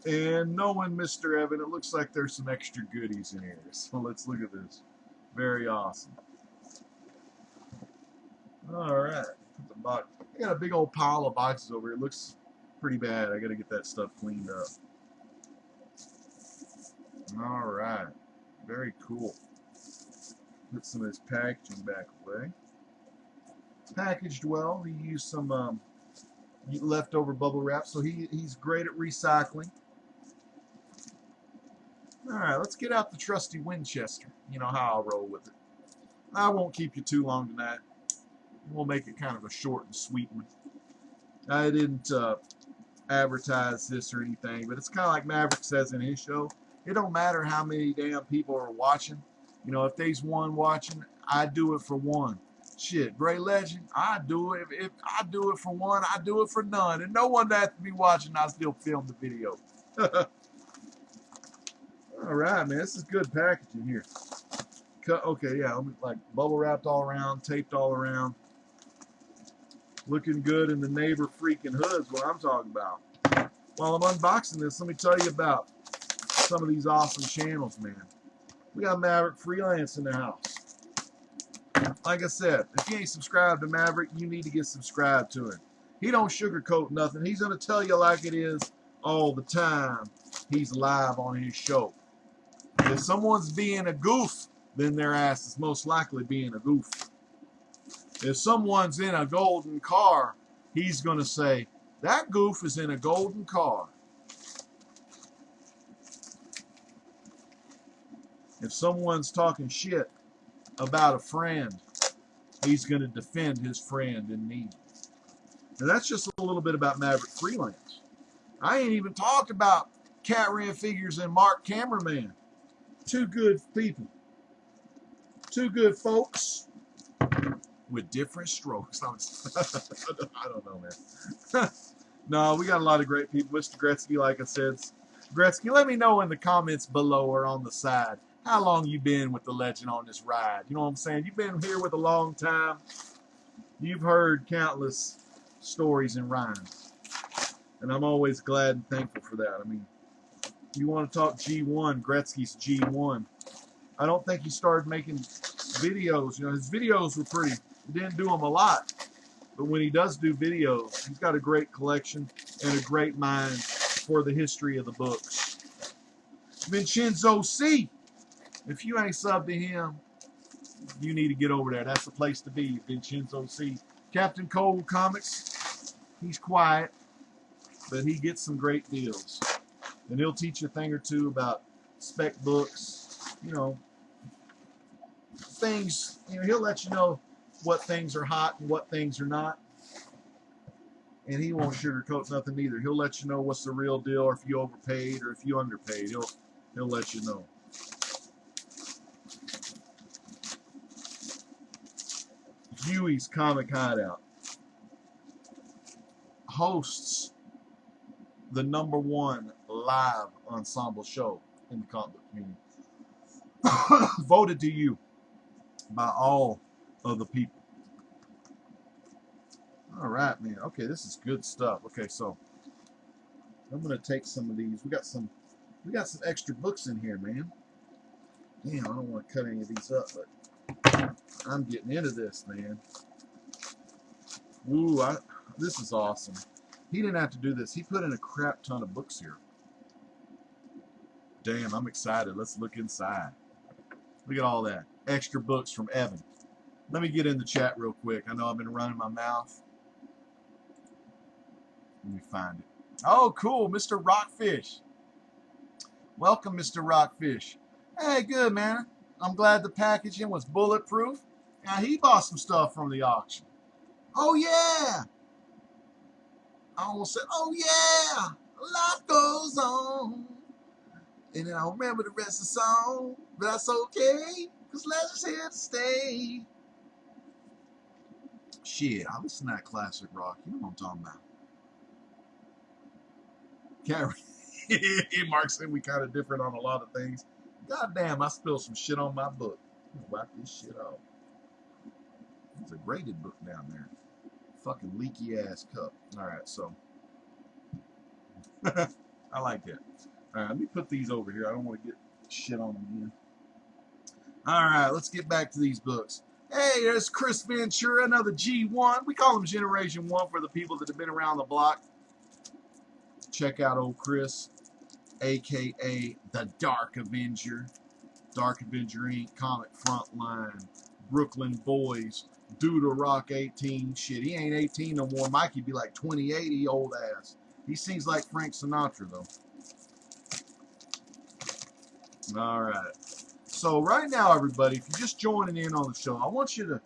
And knowing Mr. Evan, it looks like there's some extra goodies in here. So let's look at this. Very awesome. Alright, put the box. I got a big old pile of boxes over here. It looks pretty bad. I gotta get that stuff cleaned up. Alright, very cool. Put some of this packaging back away. Packaged well. He used some leftover bubble wrap, so he's great at recycling. Alright, let's get out the trusty Winchester. You know how I'll roll with it. I won't keep you too long tonight. We'll make it kind of a short and sweet one. I didn't advertise this or anything, but it's kind of like Maverick says in his show. It don't matter how many damn people are watching. You know, if there's one watching, I do it for one. Shit, Gray Legend, I do it. If I do it for one, I do it for none. And no one that has to be watching, I still film the video. All right, man, this is good packaging here. Okay, yeah, like bubble wrapped all around, taped all around. Looking good in the neighbor freaking hoods, what I'm talking about. While I'm unboxing this, let me tell you about some of these awesome channels, man. We got Maverick Freelance in the house. Like I said, if you ain't subscribed to Maverick, you need to get subscribed to him. He don't sugarcoat nothing. He's going to tell you like it is all the time. He's live on his show. If someone's being a goof, then their ass is most likely being a goof. If someone's in a golden car, he's going to say, that goof is in a golden car. If someone's talking shit about a friend, he's going to defend his friend in need. And that's just a little bit about Maverick Freelance. I ain't even talked about Cat Ran Figures and Mark Cameraman. Two good people. Two good folks with different strokes. I don't know, man. No, we got a lot of great people. Mr. Gretzky, like I said. Gretzky, let me know in the comments below or on the side how long you been with the legend on this ride. You know what I'm saying? You've been here with a long time. You've heard countless stories and rhymes. And I'm always glad and thankful for that. I mean, you want to talk G1, Gretzky's G1. I don't think he started making videos. You know, his videos were pretty, he didn't do them a lot. But when he does do videos, he's got a great collection and a great mind for the history of the books. Vincenzo C. If you ain't subbed to him, you need to get over there. That's the place to be, Vincenzo C. Captain Cold Comics, he's quiet, but he gets some great deals. And he'll teach you a thing or two about spec books, you know, things, you know, he'll let you know what things are hot and what things are not. And he won't sugarcoat nothing either. He'll let you know what's the real deal, or if you overpaid or if you underpaid. He'll let you know. Huey's Comic Hideout hosts the #1 live ensemble show in the comic book community. Voted to you by all of the people. All right, man. Okay, this is good stuff. Okay, so I'm gonna take some of these. We got some extra books in here, man. Damn, I don't want to cut any of these up, but I'm getting into this, man. Ooh, this is awesome. He didn't have to do this. He put in a crap ton of books here. Damn, I'm excited. Let's look inside. Look at all that. Extra books from Evan. Let me get in the chat real quick. I know I've been running my mouth. Let me find it. Oh, cool. Mr. Rockfish. Welcome, Mr. Rockfish. Hey, good, man. I'm glad the packaging was bulletproof. Now, he bought some stuff from the auction. Oh, yeah. I almost said, oh, yeah. Life goes on. And then I don't remember the rest of the song. But that's okay, because Legend's here to stay. Shit, I listen to that classic rock. You know what I'm talking about. Mark said we kind of different on a lot of things. God damn, I spilled some shit on my book. Let's wipe this shit off. It's a graded book down there. Fucking leaky ass cup. Alright, so. I like that. Alright, let me put these over here. I don't want to get shit on them again. Alright, let's get back to these books. Hey, there's Chris Ventura, another G1. We call him Generation 1 for the people that have been around the block. Check out old Chris, a.k.a. the Dark Avenger. Dark Avenger Inc., Comic Frontline, Brooklyn Boys, Doodle Rock 18. Shit, he ain't 18 no more. Mikey be like 28, he old ass. He sings like Frank Sinatra, though. All right. So right now, everybody, if you're just joining in on the show, I want you to,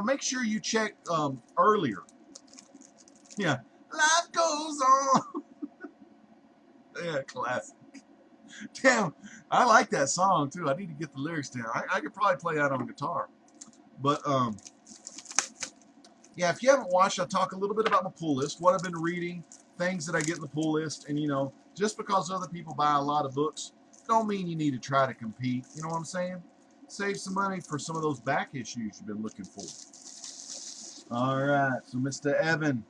make sure you check earlier. Yeah. Life goes on. Yeah, classic. Damn, I like that song too. I need to get the lyrics down. I could probably play that on guitar. But yeah, if you haven't watched, I talk a little bit about my pull list, what I've been reading, things that I get in the pull list, and just because other people buy a lot of books, don't mean you need to try to compete. You know what I'm saying? Save some money for some of those back issues you've been looking for. All right, so Mr. Evan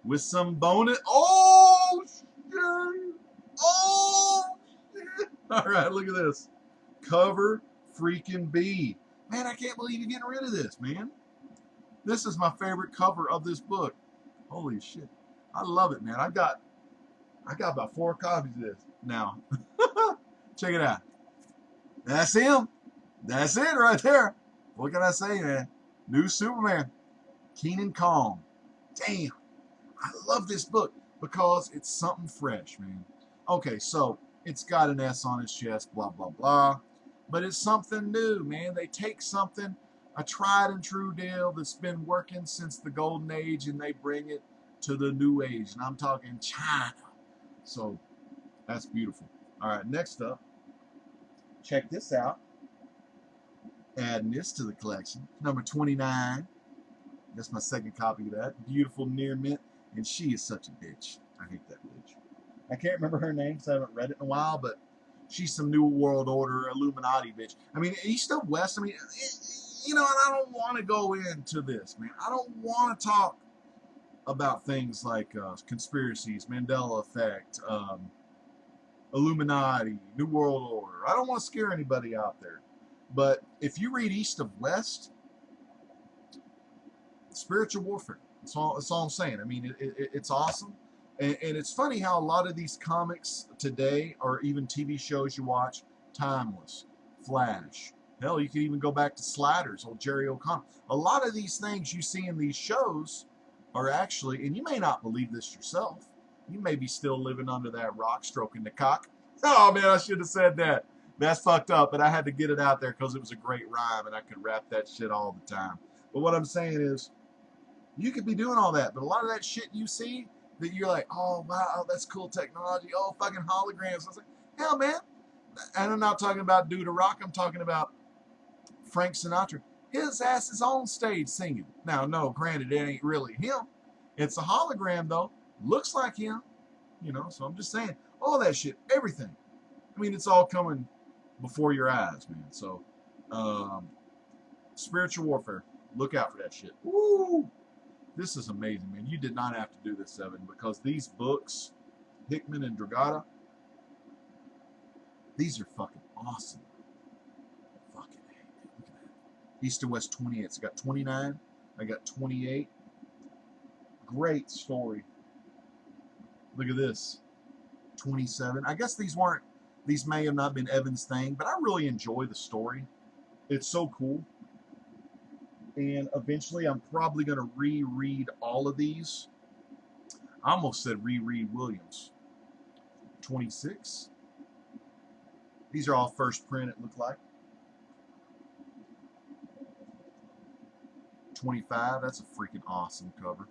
with some bonus. Oh, shit. Oh, shit. All right, look at this. Cover freaking B. Man, I can't believe you're getting rid of this, man. This is my favorite cover of this book. Holy shit. I love it, man. I got about 4 copies of this now. Check it out. That's him. That's it right there. What can I say, man? New Superman. Keenan Calm. Damn. I love this book because it's something fresh, man. Okay, so it's got an S on his chest, blah, blah, blah. but it's something new, man. They take something, a tried and true deal that's been working since the golden age, and they bring it to the new age. And I'm talking China. So that's beautiful. All right, next up, check this out. Adding this to the collection. Number 29. That's my second copy of that. Beautiful near mint. And she is such a bitch. I hate that bitch. I can't remember her name because I haven't read it in a while, but she's some New World Order Illuminati bitch. I mean, East of West, I mean, you know, and I don't want to go into this, man. I don't want to talk about things like conspiracies, Mandela effect, Illuminati, New World Order. I don't want to scare anybody out there. But if you read East of West, spiritual warfare. That's all I'm saying. I mean, it's awesome. And it's funny how a lot of these comics today, or even TV shows you watch, timeless, Flash. Hell, you can even go back to Sliders, old Jerry O'Connell. A lot of these things you see in these shows are actually, and you may not believe this yourself, you may be still living under that rock stroking the cock. Oh, man, I should have said that. That's fucked up, but I had to get it out there because it was a great rhyme, and I could rap that shit all the time. But what I'm saying is, you could be doing all that, but a lot of that shit you see that you're like, oh, wow, that's cool technology. Oh, fucking holograms. I was like, hell, man. And I'm not talking about Dude Rock. I'm talking about Frank Sinatra. His ass is on stage singing. Now, no, granted, it ain't really him. It's a hologram, though. Looks like him. You know, so I'm just saying, all that shit, everything. I mean, it's all coming before your eyes, man. So, spiritual warfare. Look out for that shit. Woo! This is amazing, man. You did not have to do this, Evan, because these books, Hickman and Dragata, these are fucking awesome. Fucking A, man. Look at that. East to West 28. It's got 29. I got 28. Great story. Look at this. 27. I guess these may have not been Evan's thing, but I really enjoy the story. It's so cool. And eventually I'm probably going to reread all of these. I almost said reread Williams. 26. These are all first print, it looked like. 25. That's a freaking awesome cover.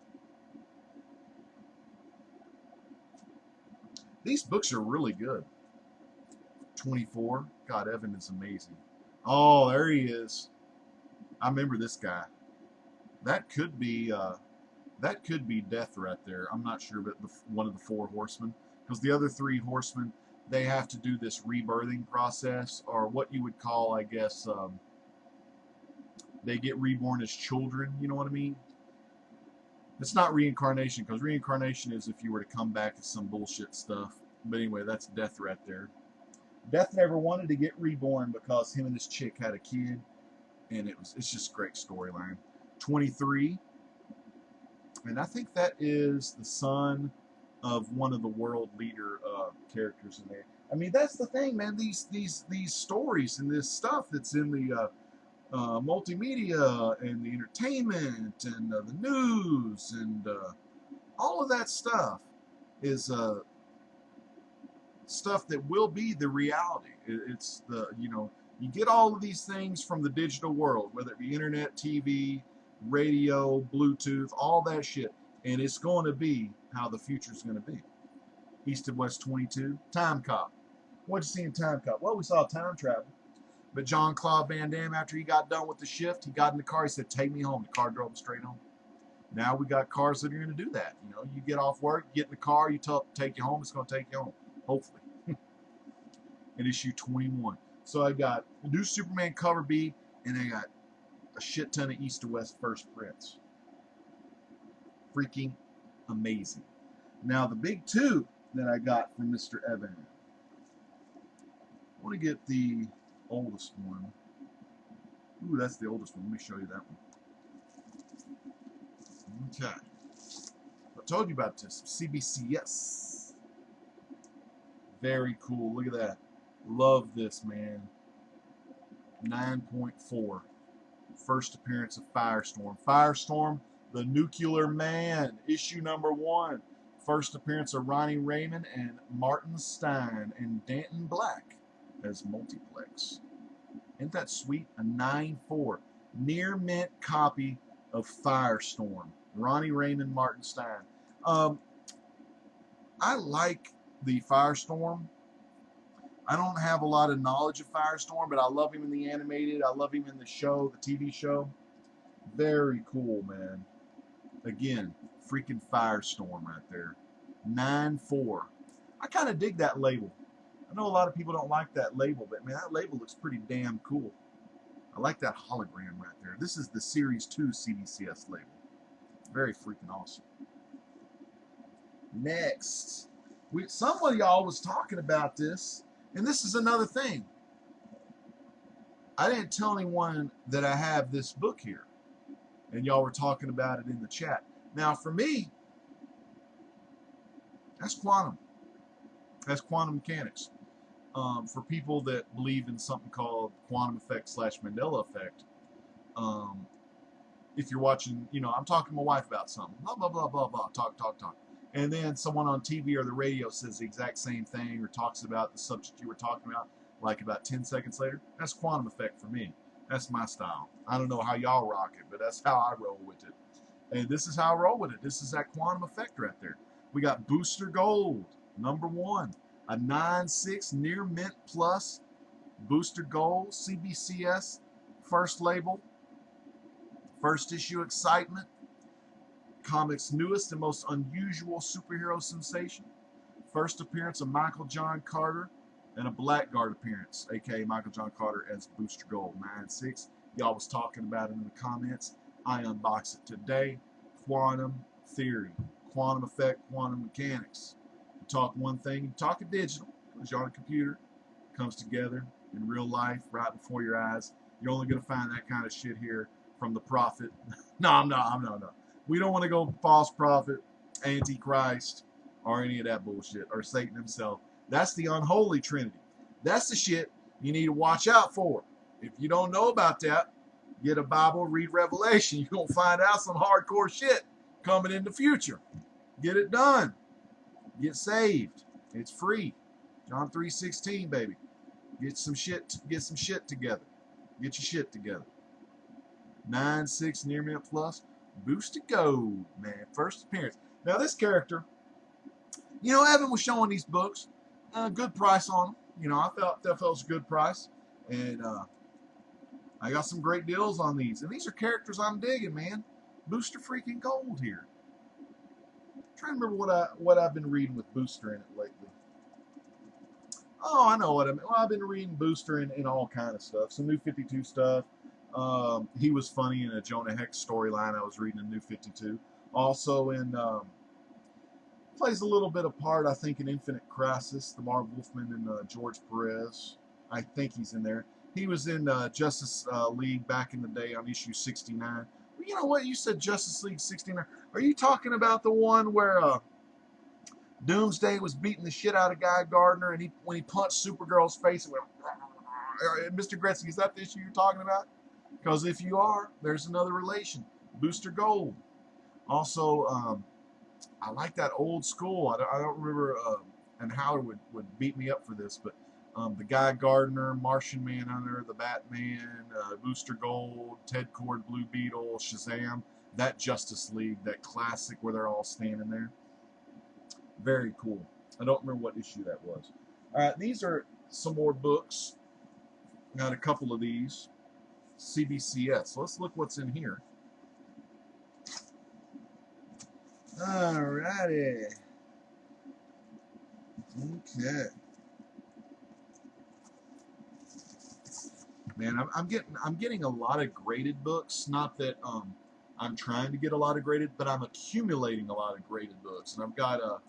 These books are really good. 24. God, Evan is amazing. Oh, there he is. I remember this guy. That could be Death right there. I'm not sure, but one of the four horsemen, because the other three horsemen, they have to do this rebirthing process, or what you would call, I guess, they get reborn as children. You know what I mean? It's not reincarnation, because reincarnation is if you were to come back as some bullshit stuff. But anyway, that's Death right there. Death never wanted to get reborn because him and his chick had a kid, and it's just a great storyline. 23, and I think that is the son of one of the world leader characters in there. I mean, that's the thing, man. These stories and this stuff that's in the multimedia and the entertainment and the news and all of that stuff is stuff that will be the reality. It's the, you know, you get all of these things from the digital world, whether it be internet, TV, radio, Bluetooth, all that shit, and it's going to be how the future is going to be. East of West 22, Time Cop. What'd you see in Time Cop? Well, we saw time travel. But Jean-Claude Van Damme, after he got done with the shift, he got in the car, he said, take me home. The car drove him straight home. Now we got cars that are going to do that. You know, you get off work, get in the car, you take you home, it's going to take you home, hopefully. In issue 21. So I got a new Superman cover B, and I got a shit ton of East to West first prints. Freaking amazing. Now the big two that I got from Mr. Evan. I want to get the oldest one. Ooh, that's the oldest one. Let me show you that one. Okay. I told you about this. CBCS. Very cool. Look at that. Love this, man. 9.4. First appearance of Firestorm. Firestorm, the Nuclear Man. Issue number 1. First appearance of Ronnie Raymond and Martin Stein and Danton Black as Multiplex. Isn't that sweet? A 9.4 near mint copy of Firestorm. Ronnie Raymond Martin-Stein. I like the Firestorm. I don't have a lot of knowledge of Firestorm, but I love him in the animated. I love him in the show, the TV show. Very cool, man. Again, freaking Firestorm right there. 9.4. I kind of dig that label. I know a lot of people don't like that label, but man, that label looks pretty damn cool. I like that hologram right there. This is the Series 2 CBCS label. Very freaking awesome. Next, some of y'all was talking about this, and this is another thing. I didn't tell anyone that I have this book here, and y'all were talking about it in the chat. Now, for me, that's quantum. That's quantum mechanics. For people that believe in something called quantum effect / Mandela effect, if you're watching, I'm talking to my wife about something, blah, blah, blah, blah, blah, talk. And then someone on TV or the radio says the exact same thing or talks about the subject you were talking about, like about 10 seconds later. That's quantum effect for me. That's my style. I don't know how y'all rock it, but that's how I roll with it. And this is how I roll with it. This is that quantum effect right there. We got Booster Gold, #1. A 9.6 near mint plus Booster Gold CBCS first label, first issue excitement, comics' newest and most unusual superhero sensation, first appearance of Michael John Carter, and a Blackguard appearance, aka Michael John Carter as Booster Gold 9.6. Y'all was talking about it in the comments. I unbox it today. Quantum theory, quantum effect, quantum mechanics. You talk one thing, you talk it digital, because you're on a computer, it comes together in real life right before your eyes. You're only going to find that kind of shit here from the prophet. No. We don't want to go false prophet, antichrist, or any of that bullshit, or Satan himself. That's the unholy trinity. That's the shit you need to watch out for. If you don't know about that, get a Bible, read Revelation. You're going to find out some hardcore shit coming in the future. Get it done. Get saved. It's free. John 3:16, baby. Get some shit together. Get your shit together. 9.6 near mint plus. Booster Gold, man. First appearance. Now this character, Evan was showing these books. Good price on them. I felt that was a good price. And I got some great deals on these. And these are characters I'm digging, man. Booster freaking Gold here. I'm trying to remember what I've been reading with Booster in it lately. Oh, I know what I mean. Well, I've been reading Booster in all kind of stuff. Some New 52 stuff. He was funny in a Jonah Hex storyline I was reading in New 52. Also plays a little bit of part, I think, in Infinite Crisis, the Marv Wolfman and George Perez. I think he's in there. He was in Justice League back in the day on issue 69. You know what? You said Justice League 69. Are you talking about the one where Doomsday was beating the shit out of Guy Gardner, and when he punched Supergirl's face, it went, Mr. Gretzky, is that the issue you're talking about? Because if you are, there's another relation. Booster Gold. Also, I like that old school. I don't remember, and Howard would beat me up for this, but the Guy Gardner, Martian Manhunter, the Batman, Booster Gold, Ted Kord, Blue Beetle, Shazam, that Justice League, that classic where they're all standing there. Very cool. I don't remember what issue that was. All right, these are some more books. Got a couple of these. CBCS. Let's look what's in here. Alrighty. Okay. Man, I'm getting a lot of graded books. Not that I'm trying to get a lot of graded, but I'm accumulating a lot of graded books. And I've got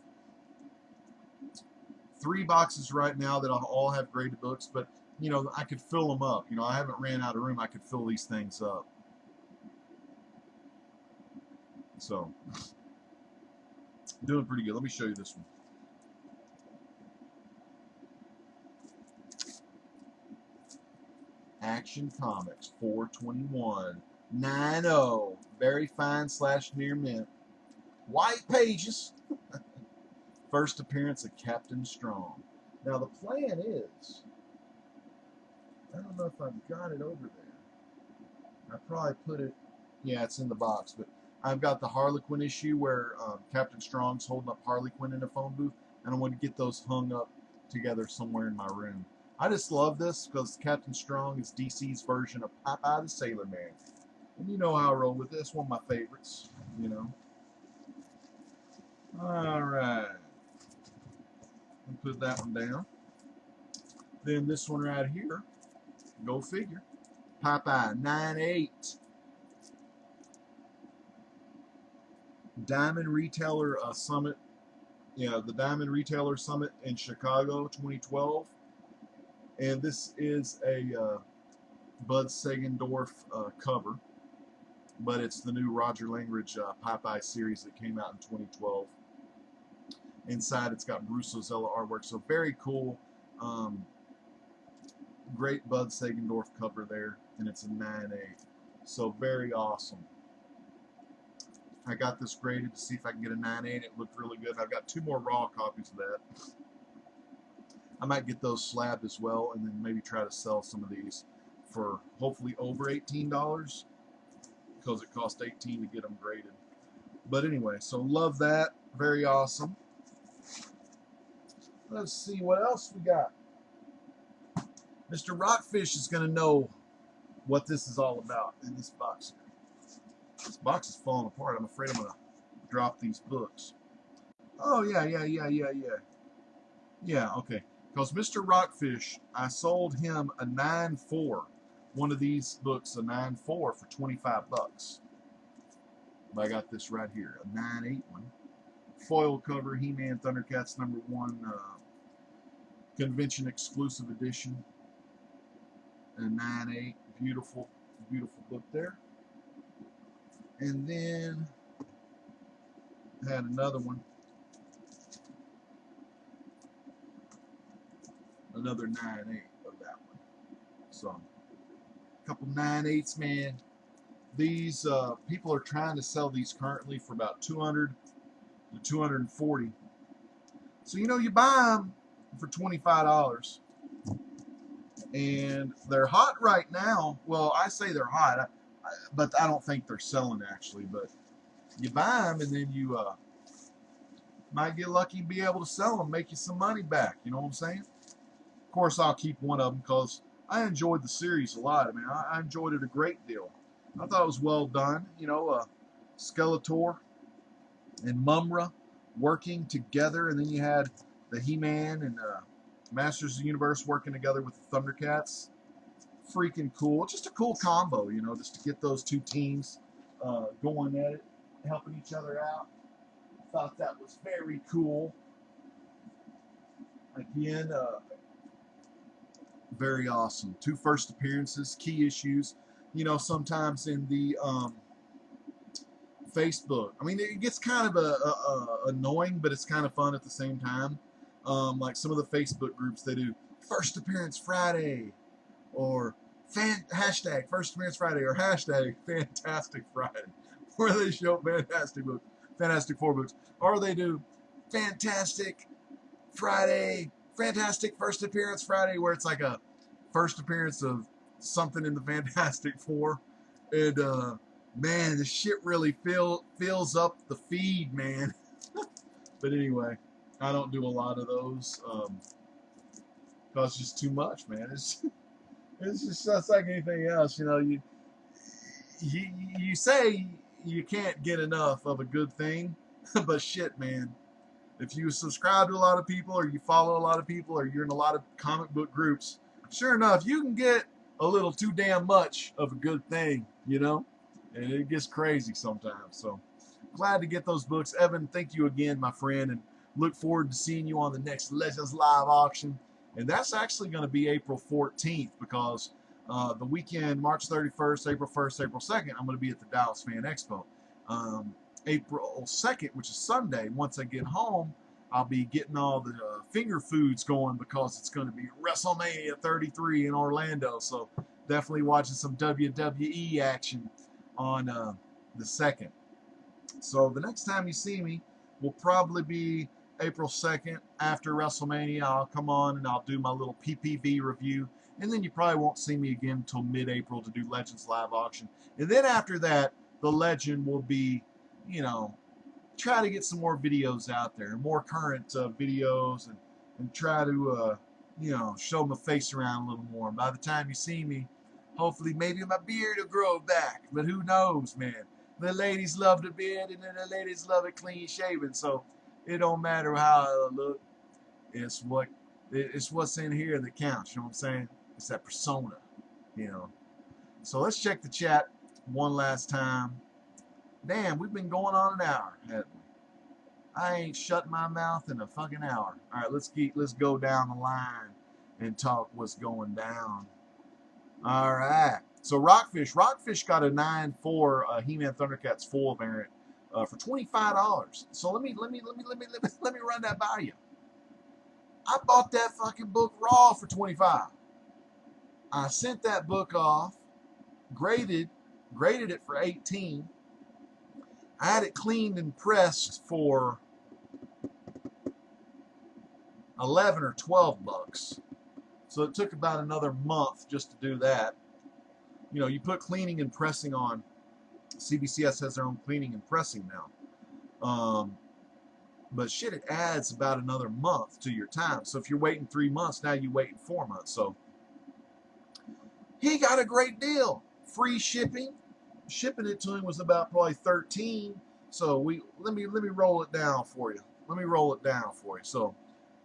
3 boxes right now that all have graded books, but I could fill them up. I haven't ran out of room. I could fill these things up. So, doing pretty good. Let me show you this one. Action Comics 421 90. Very fine / near mint. White pages. First appearance of Captain Strong. Now the plan is, don't know if I've got it over there. I probably put it, yeah, it's in the box, but I've got the Harlequin issue where Captain Strong's holding up Harlequin in a phone booth, and I want to get those hung up together somewhere in my room. I just love this because Captain Strong is DC's version of Popeye the Sailor Man. And you know how I roll with this, one of my favorites, you know. Alright. Put that one down. Then this one right here, go figure. Popeye 9/8. Diamond Retailer Summit. Yeah, the Diamond Retailer Summit in Chicago 2012. And this is a Bud Segendorf cover. But it's the new Roger Langridge Popeye series that came out in 2012. Inside it's got Bruce Ozella artwork. So very cool. Great Bud Segendorf cover there. And it's a 9/8. So very awesome. I got this graded to see if I can get a 9/8. It looked really good. I've got 2 more raw copies of that. I might get those slabbed as well, and then maybe try to sell some of these for hopefully over $18 because it cost $18 to get them graded. But anyway, so love that. Very awesome. Let's see what else we got. Mr. Rockfish is going to know what this is all about in this box. This box is falling apart. I'm afraid I'm going to drop these books. Oh, yeah. Yeah, okay. Because Mr. Rockfish, I sold him a 9/4. One of these books, a 9/4 for 25 bucks. I got this right here, a 9/8 one. Foil cover, He-Man Thundercats #1 convention exclusive edition. A 9/8. Beautiful, beautiful book there. And then I had another one. Another 9/8 of that one. So, a couple 9/8s, man. These people are trying to sell these currently for about $200 to $240. So, you know, you buy them for $25. And they're hot right now. Well, I say they're hot, but I don't think they're selling actually. But you buy them and then you might get lucky and be able to sell them, make you some money back. You know what I'm saying? Of course, I'll keep one of them because I enjoyed the series a lot. I mean, I enjoyed it a great deal. I thought it was well done. You know, Skeletor and Mumra working together, and then you had the He-Man and Masters of the Universe working together with the Thundercats. Freaking cool. Just a cool combo, you know, just to get those two teams going at it, helping each other out. Thought that was very cool. Again, very awesome. 2 first appearances, key issues. You know, sometimes in the Facebook, I mean, it gets kind of annoying, but it's kind of fun at the same time. Like some of the Facebook groups, they do First Appearance Friday, or hashtag First Appearance Friday, or hashtag Fantastic Friday, where they show Fantastic Four books, or they do Fantastic Friday, Fantastic First Appearance Friday, where it's like a first appearance of something in the Fantastic Four. And man, this shit really fills up the feed, man. But anyway, I don't do a lot of those because it's just too much, man. It's just like anything else, you know. You say you can't get enough of a good thing, but shit, man. If you subscribe to a lot of people, or you follow a lot of people, or you're in a lot of comic book groups, sure enough, you can get a little too damn much of a good thing, you know? And it gets crazy sometimes. So, glad to get those books. Evan, thank you again, my friend, and look forward to seeing you on the next Legends Live auction. And that's actually going to be April 14th, because the weekend, March 31st, April 1st, April 2nd, I'm going to be at the Dallas Fan Expo. April 2nd, which is Sunday, once I get home, I'll be getting all the finger foods going, because it's going to be WrestleMania 33 in Orlando. So definitely watching some WWE action on the 2nd. So the next time you see me will probably be April 2nd after WrestleMania. I'll come on and I'll do my little PPV review, And then you probably won't see me again until mid-April to do Legends live auction. And then after that, the Legend will be, you know, try to get some more videos out there, more current videos, and try to, you know, show my face around a little more. And by the time you see me, hopefully maybe my beard will grow back. But who knows, man. The ladies love the beard, and then the ladies love it clean shaven. So it don't matter how I look. It's what's in here that counts. You know what I'm saying? It's that persona, you know. So let's check the chat one last time. Damn, we've been going on an hour, haven't we? I ain't shut my mouth in a fucking hour. All right, let's go down the line and talk what's going down. All right. So Rockfish got a 9.4 He-Man Thundercats full variant for $25. So let me run that by you. I bought that fucking book raw for $25. I sent that book off, graded it for $18. I had it cleaned and pressed for $11 or $12. So it took about another month just to do that. You know, you put cleaning and pressing on. CBCS has their own cleaning and pressing now. But shit, it adds about another month to your time. So if you're waiting 3 months, now you're waiting 4 months. So he got a great deal. Free shipping. Shipping it to him was about probably $13. So let me roll it down for you. So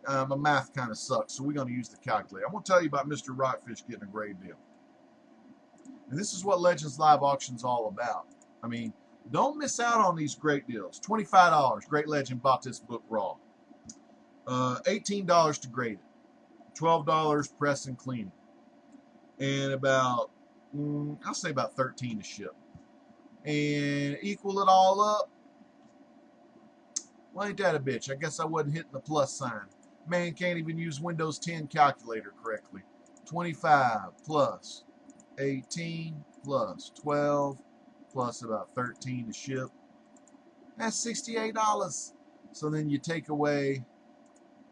my math kind of sucks. So we're going to use the calculator. I'm going to tell you about Mr. Rockfish getting a great deal. And this is what Legends Live Auction's all about. I mean, don't miss out on these great deals. $25. Great Legend bought this book raw. $18 to grade it. $12 press and cleaning. And about, I'll say about $13 to ship. And equal it all up. Well, ain't that a bitch? I guess I wasn't hitting the plus sign. Man can't even use Windows 10 calculator correctly. 25 plus 18 plus 12 plus about 13 to ship. That's $68. So then you take away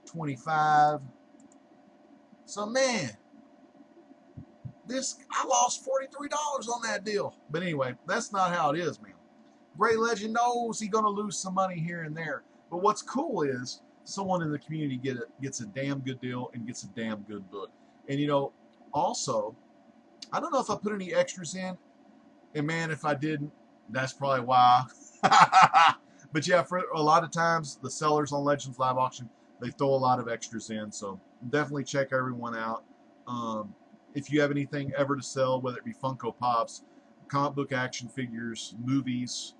25. So man, I lost $43 on that deal. But anyway, that's not how it is, man. Great Legend knows he's gonna lose some money here and there. But what's cool is someone in the community gets a damn good deal and gets a damn good book. And you know, also, I don't know if I put any extras in. And man, if I didn't, that's probably why. But yeah, for a lot of times, the sellers on Legends Live Auction, they throw a lot of extras in. So definitely check everyone out. If you have anything ever to sell, whether it be Funko Pops, comic book action figures, movies,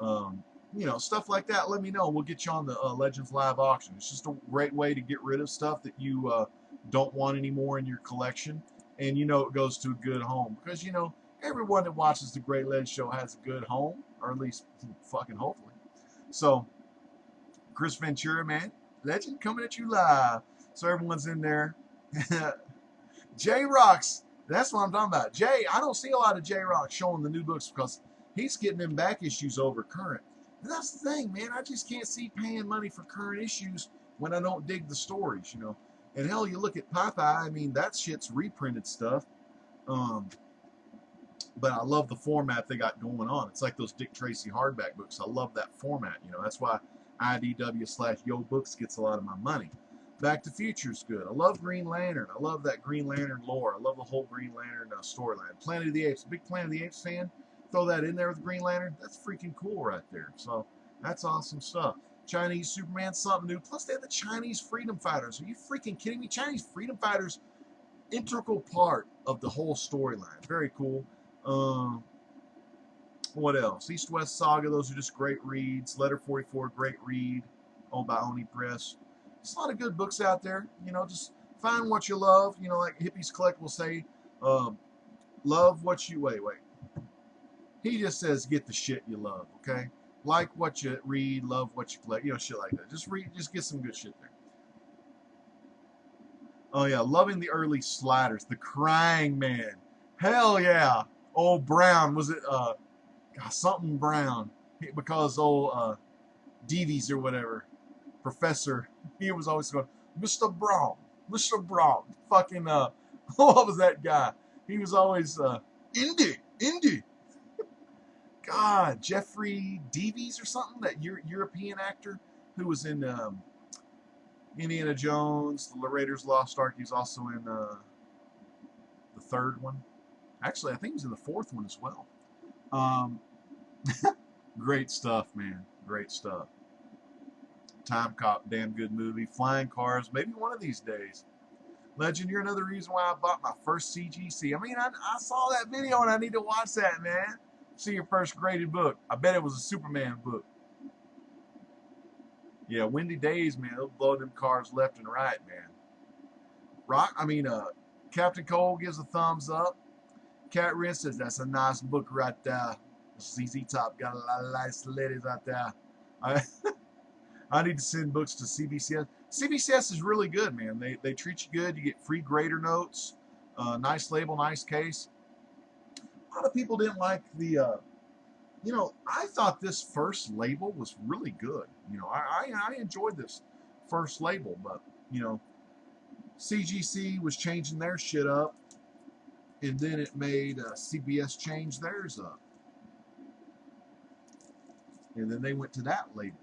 you know, stuff like that, let me know. We'll get you on the Legends Live Auction. It's just a great way to get rid of stuff that you don't want anymore in your collection. And you know it goes to a good home. Because, you know, everyone that watches the Great Legend Show has a good home. Or at least, fucking hopefully. So, Chris Ventura, man. Legend coming at you live. So everyone's in there. J Rocks. That's what I'm talking about. Jay, I don't see a lot of J Rock showing the new books because he's getting them back issues over current. And that's the thing, man. I just can't see paying money for current issues when I don't dig the stories, you know. And hell, you look at Popeye, I mean, that shit's reprinted stuff. But I love the format they got going on. It's like those Dick Tracy hardback books. I love that format, you know. That's why IDW/Yo Books gets a lot of my money. Back to Future's good. I love Green Lantern. I love that Green Lantern lore. I love the whole Green Lantern storyline. Planet of the Apes. Big Planet of the Apes fan. Throw that in there with Green Lantern. That's freaking cool right there. So that's awesome stuff. Chinese Superman, something new. Plus they have the Chinese freedom fighters. Are you freaking kidding me? Chinese freedom fighters, integral part of the whole storyline. Very cool. What else? East-West Saga. Those are just great reads. Letter 44, great read. Owned by Oni Press. There's a lot of good books out there. You know, just find what you love. You know, like Hippies Collect will say, love what you... Wait. He just says, get the shit you love, okay? Like what you read, love what you collect. You know, shit like that. Just read, just get some good shit there. Oh, yeah, loving the early sliders. The Crying Man. Hell yeah. Old Brown. Was it, something Brown. Because old, Devies or whatever. Professor, he was always going, Mr. Brown, fucking What was that guy? He was always Indy. God, Jeffrey Deavies or something, that European actor who was in Indiana Jones, the Raiders Lost Ark. He's also in the third one. Actually, I think he's in the fourth one as well. Um, Great stuff, man. Great stuff. Time Cop, damn good movie. Flying Cars, maybe one of these days. Legend, you're another reason why I bought my first CGC. I mean, I saw that video and I need to watch that, man. See your first graded book. I bet it was a Superman book. Yeah, windy days, man. They'll blow them cars left and right, man. Captain Cole gives a thumbs up. Cat Rin says that's a nice book right there. ZZ Top got a lot of nice ladies out there. I need to send books to CBCS. CBCS is really good, man. They treat you good. You get free grader notes. Nice label, nice case. A lot of people didn't like the. I thought this first label was really good. I enjoyed this first label, but CGC was changing their shit up, and then it made CBS change theirs up, and then they went to that label.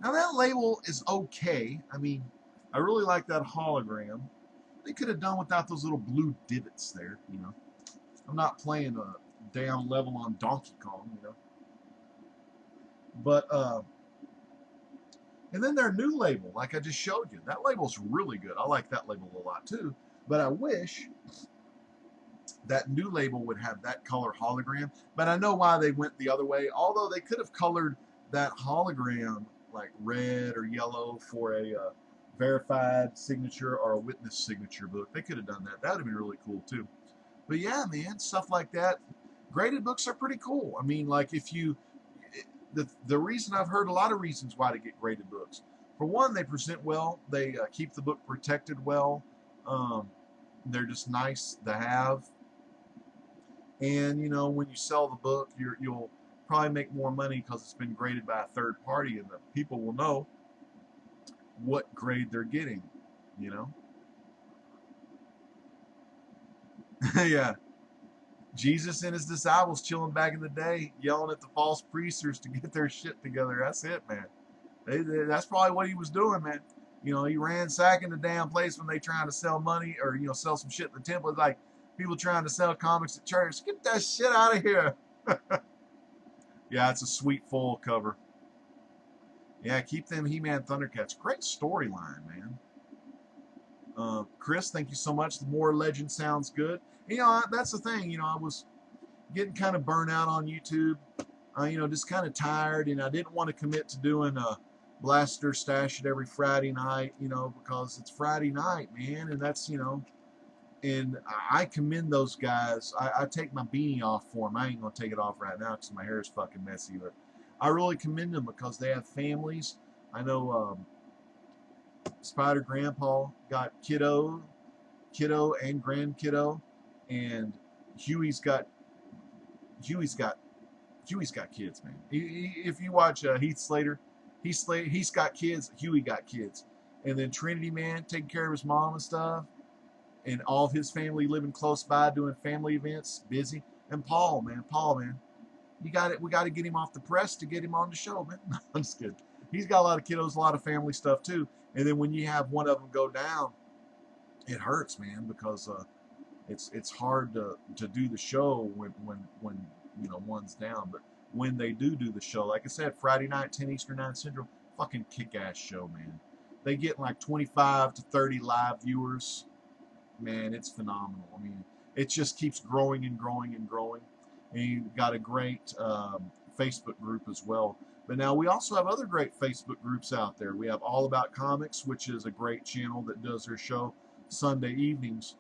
Now that label is okay. I mean, I really like that hologram. They could have done without those little blue divots there. I'm not playing a down level on Donkey Kong. But and then their new label, like I just showed you, that label's really good. I like that label a lot too. But I wish that new label would have that color hologram. But I know why they went the other way. Although they could have colored that hologram like red or yellow for a verified signature or a witness signature book. They could have done that. That would have been really cool too. But yeah, man, stuff like that. Graded books are pretty cool. I mean, like if you, the reason I've heard a lot of reasons why to get graded books. For one, they present well. They keep the book protected well. They're just nice to have. And when you sell the book, you'll probably make more money because it's been graded by a third party, and the people will know what grade they're getting. Yeah. Jesus and his disciples chilling back in the day, yelling at the false preachers to get their shit together. That's it, man. That's probably what he was doing, man. He ransacking the damn place when they trying to sell money or sell some shit in the temple. It's like people trying to sell comics at church. Get that shit out of here. Yeah, it's a sweet foil cover. Yeah, keep them He-Man Thundercats. Great storyline, man. Chris, thank you so much. The more legend sounds good. That's the thing. I was getting kind of burnt out on YouTube. Just kind of tired, and I didn't want to commit to doing a Blaster Stash it every Friday night, because it's Friday night, man, and that's, and I commend those guys. I take my beanie off for them. I ain't going to take it off right now because my hair is fucking messy, but I really commend them because they have families. I know Spider Grandpa got kiddo and grand kiddo, and Huey's got kids, man. If you watch Heath Slater, he's got kids. Huey got kids, and then Trinity, man, taking care of his mom and stuff, and all of his family living close by doing family events, busy. And Paul, man, we got to get him off the press to get him on the show, man. No, I'm just kidding. He's got a lot of kiddos, a lot of family stuff too. And then when you have one of them go down, it hurts, man, because it's hard to do the show when one's down. But when they do the show, like I said, Friday night, 10 Eastern, 9 Central, fucking kick-ass show, man. They get like 25 to 30 live viewers. Man, it's phenomenal. I mean, it just keeps growing and growing and growing. And you've got a great Facebook group as well. But now we also have other great Facebook groups out there. We have All About Comics, which is a great channel that does their show Sunday evenings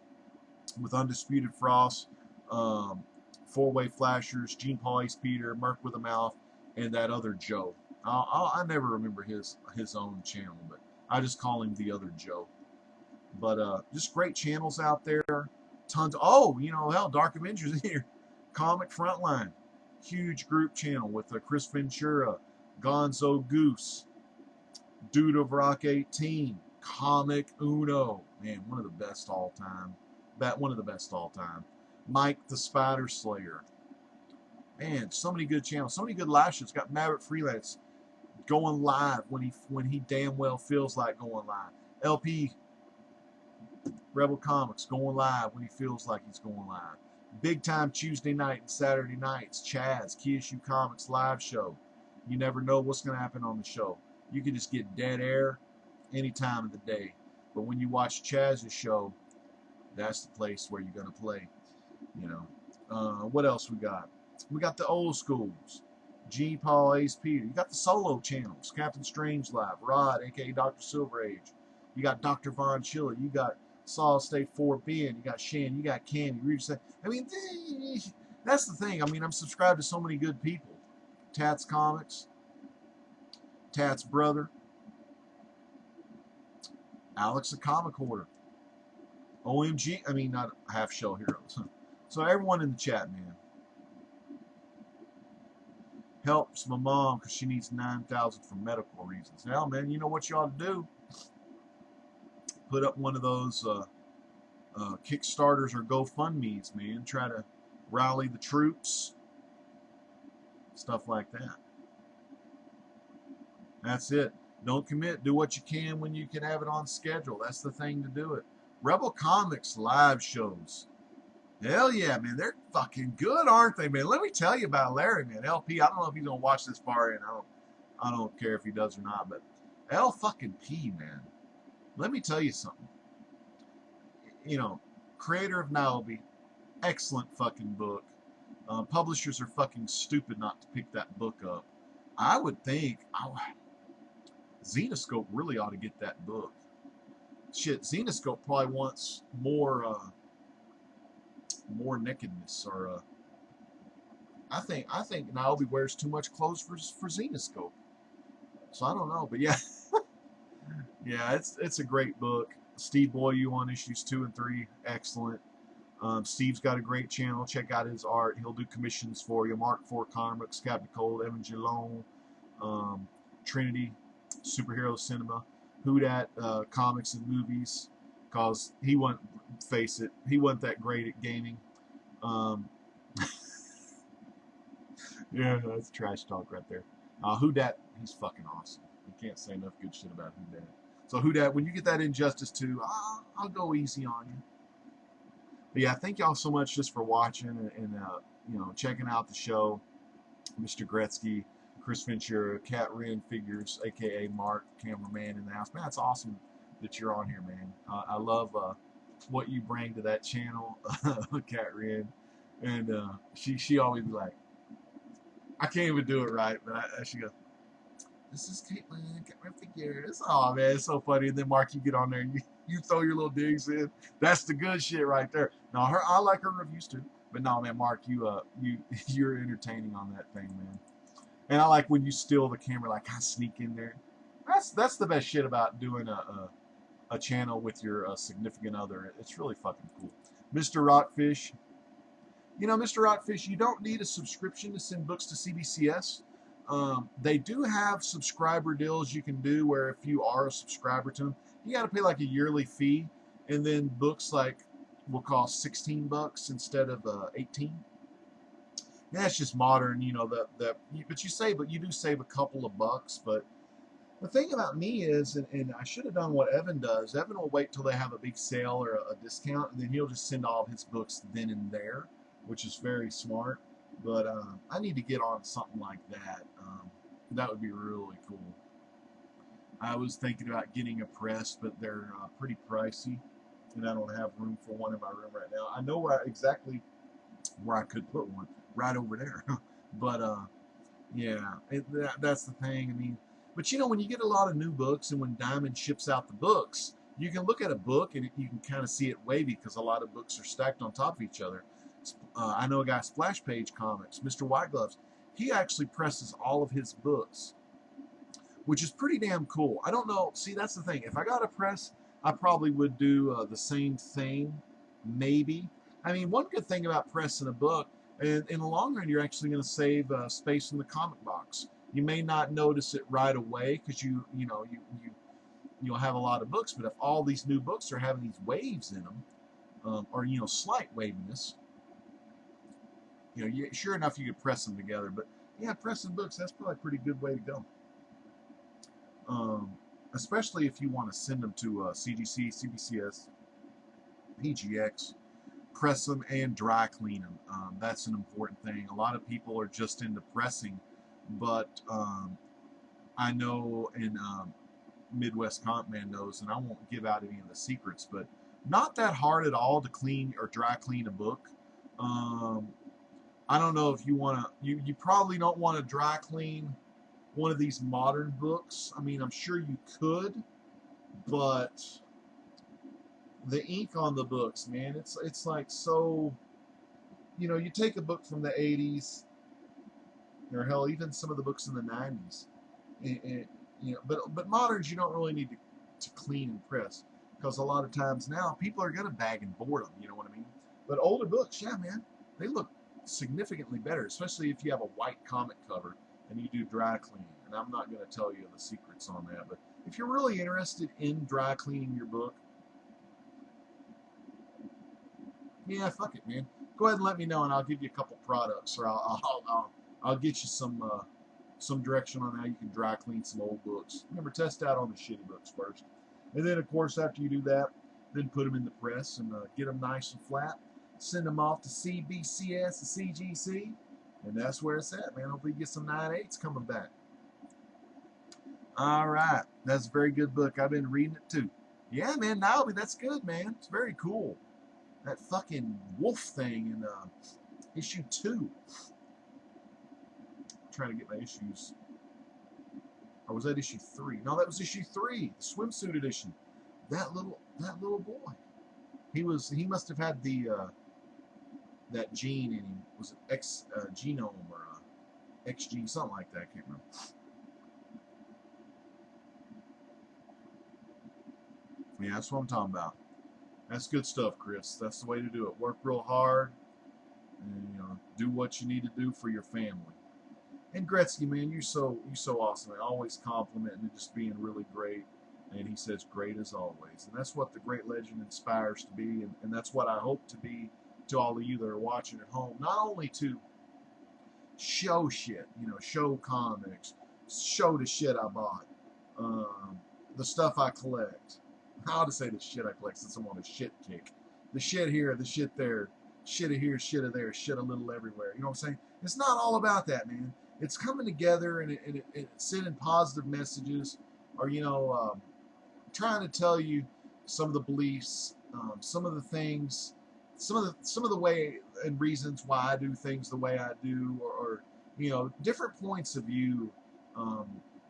with Undisputed Frost, Four-Way Flashers, Gene Paul Ace Peter, Merc with a Mouth, and that other Joe. I never remember his own channel, but I just call him the other Joe. But just great channels out there. Tons. Hell, Dark Avengers in here. Comic Frontline. Huge group channel with Chris Ventura, Gonzo Goose, Dude of Rock 18, Comic Uno. Man, one of the best all time. one of the best all time. Mike the Spider Slayer. Man, so many good channels, so many good live shows. Got Maverick Freelance going live when he damn well feels like going live. LP Rebel Comics going live when he feels like he's going live. Big time Tuesday night and Saturday nights. Chaz Key Issue Comics live show. You never know what's going to happen on the show. You can just get dead air any time of the day. But when you watch Chaz's show, that's the place where you're going to play. You know, what else we got? We got the old schools. G. Paul, Ace Peter. You got the solo channels. Captain Strange Live. Rod, a.k.a. Dr. Silver Age. You got Dr. Von Schiller. You got Solid State 4Ben. You got Shan. You got Candy. I mean, that's the thing. I mean, I'm subscribed to so many good people. Tats Comics. Tats Brother. Alex the Comic Hoarder. OMG. I mean, not Half Shell Heroes. So everyone in the chat, man. Helps my mom because she needs $9,000 for medical reasons. Now, man, you know what you ought to do? Put up one of those Kickstarters or GoFundMes, man. Try to rally the troops. Stuff like that. That's it. Don't commit. Do what you can when you can have it on schedule. That's the thing to do it. Rebel Comics live shows. Hell yeah, man. They're fucking good, aren't they, man? Let me tell you about Larry, man. LP, I don't know if he's going to watch this far in. I don't care if he does or not, but L fucking P, man. Let me tell you something. You know, creator of Niobe, excellent fucking book. Publishers are fucking stupid not to pick that book up. I would think Zenoscope really ought to get that book. Shit, Zenoscope probably wants more nakedness, or I think Niobe wears too much clothes for Zenoscope. So I don't know, but yeah, yeah, it's a great book. Steve Boyu on issues 2 and 3, excellent. Steve's got a great channel. Check out his art. He'll do commissions for you. Mark IV Comics, Captain Cold, Evan Gillone, Trinity, Superhero Cinema, Who Dat Comics and Movies, because he wasn't, face it, he wasn't that great at gaming. Yeah, that's trash talk right there. Who Dat, he's fucking awesome. You can't say enough good shit about Who Dat. So Who Dat, when you get that Injustice 2, I'll go easy on you. But yeah, thank y'all so much just for watching and you know, checking out the show. Mr. Gretzky, Chris Ventura, Cat Wren Figures, aka Mark, cameraman in the house. Man, it's awesome that you're on here, man. I love what you bring to that channel, Cat Wren, and she always be like, I can't even do it right, but she goes, "This is Caitlin, Cat Wren Figures." Oh man, it's so funny. And then Mark, you get on there and you throw your little digs in. That's the good shit right there. Now I like her reviews too, but no, man, Mark, you're entertaining on that thing, man. And I like when you steal the camera, like I sneak in there. That's the best shit about doing a channel with your significant other. It's really fucking cool. Mr. Rockfish, you know, Mr. Rockfish, you don't need a subscription to send books to CBCS. They do have subscriber deals you can do where if you are a subscriber to them, you got to pay like a yearly fee, and then books like will cost $16 instead of 18. That's just modern, you know. But you do save a couple of bucks. But the thing about me is, and I should have done what Evan does. Evan will wait till they have a big sale or a discount, and then he'll just send all of his books then and there, which is very smart. But I need to get on something like that. That would be really cool. I was thinking about getting a press, but they're pretty pricey, and I don't have room for one in my room right now. I know exactly where I could put one, right over there. But yeah, that's the thing. I mean, but you know, when you get a lot of new books, and when Diamond ships out the books, you can look at a book and you can kind of see it wavy because a lot of books are stacked on top of each other. I know a guy, Splash Page Comics, Mr. White Gloves. He actually presses all of his books, which is pretty damn cool. I don't know. See, that's the thing. If I got a press, I probably would do the same thing, maybe. I mean, one good thing about pressing a book, and in the long run, you're actually going to save space in the comic box. You may not notice it right away because you'll have a lot of books, but if all these new books are having these waves in them, or slight waviness, sure enough you could press them together. But yeah, pressing books, that's probably a pretty good way to go. Especially if you want to send them to CGC, CBCS, PGX, press them and dry clean them. That's an important thing. A lot of people are just into pressing, but I know, and Midwest Comp Man knows, and I won't give out any of the secrets, but not that hard at all to clean or dry clean a book. I don't know if you want to, you probably don't want to dry clean one of these modern books. I mean, I'm sure you could, but the ink on the books, man, it's like so, you take a book from the 80s, or hell, even some of the books in the 90s, and but moderns you don't really need to clean and press, because a lot of times now people are gonna bag and board them, you know what I mean? But older books, yeah, man, they look significantly better, especially if you have a white comic cover and you do dry cleaning. And I'm not going to tell you the secrets on that, but if you're really interested in dry cleaning your book, yeah, fuck it, man. Go ahead and let me know, and I'll give you a couple products, or I'll get you some direction on how you can dry clean some old books. Remember, test out on the shitty books first, and then of course after you do that, then put them in the press and get them nice and flat. Send them off to CBCS and CGC, and that's where it's at, man. Hopefully you get some 9/8s coming back. All right, that's a very good book. I've been reading it too. Yeah, man, Naomi, that's good, man. It's very cool. That fucking wolf thing in issue 2. I'm trying to get my issues. Or was that issue 3? No, that was issue 3, the swimsuit edition. That little boy. He must have had the that gene in him. Was it X genome or X gene, something like that? I can't remember. Yeah, that's what I'm talking about. That's good stuff, Chris. That's the way to do it. Work real hard, and do what you need to do for your family. And Gretzky, man, you're so awesome. Man. Always complimenting and just being really great. And he says, great as always. And that's what the great legend inspires to be, and that's what I hope to be to all of you that are watching at home. Not only to show shit, show comics, show the shit I bought, the stuff I collect. How to say the shit I collect since I'm on a shit kick. The shit here, the shit there, shit of here, shit of there, shit a little everywhere. You know what I'm saying? It's not all about that, man. It's coming together and it's sending positive messages, or trying to tell you some of the beliefs, some of the things, some of the way and reasons why I do things the way I do, or different points of view,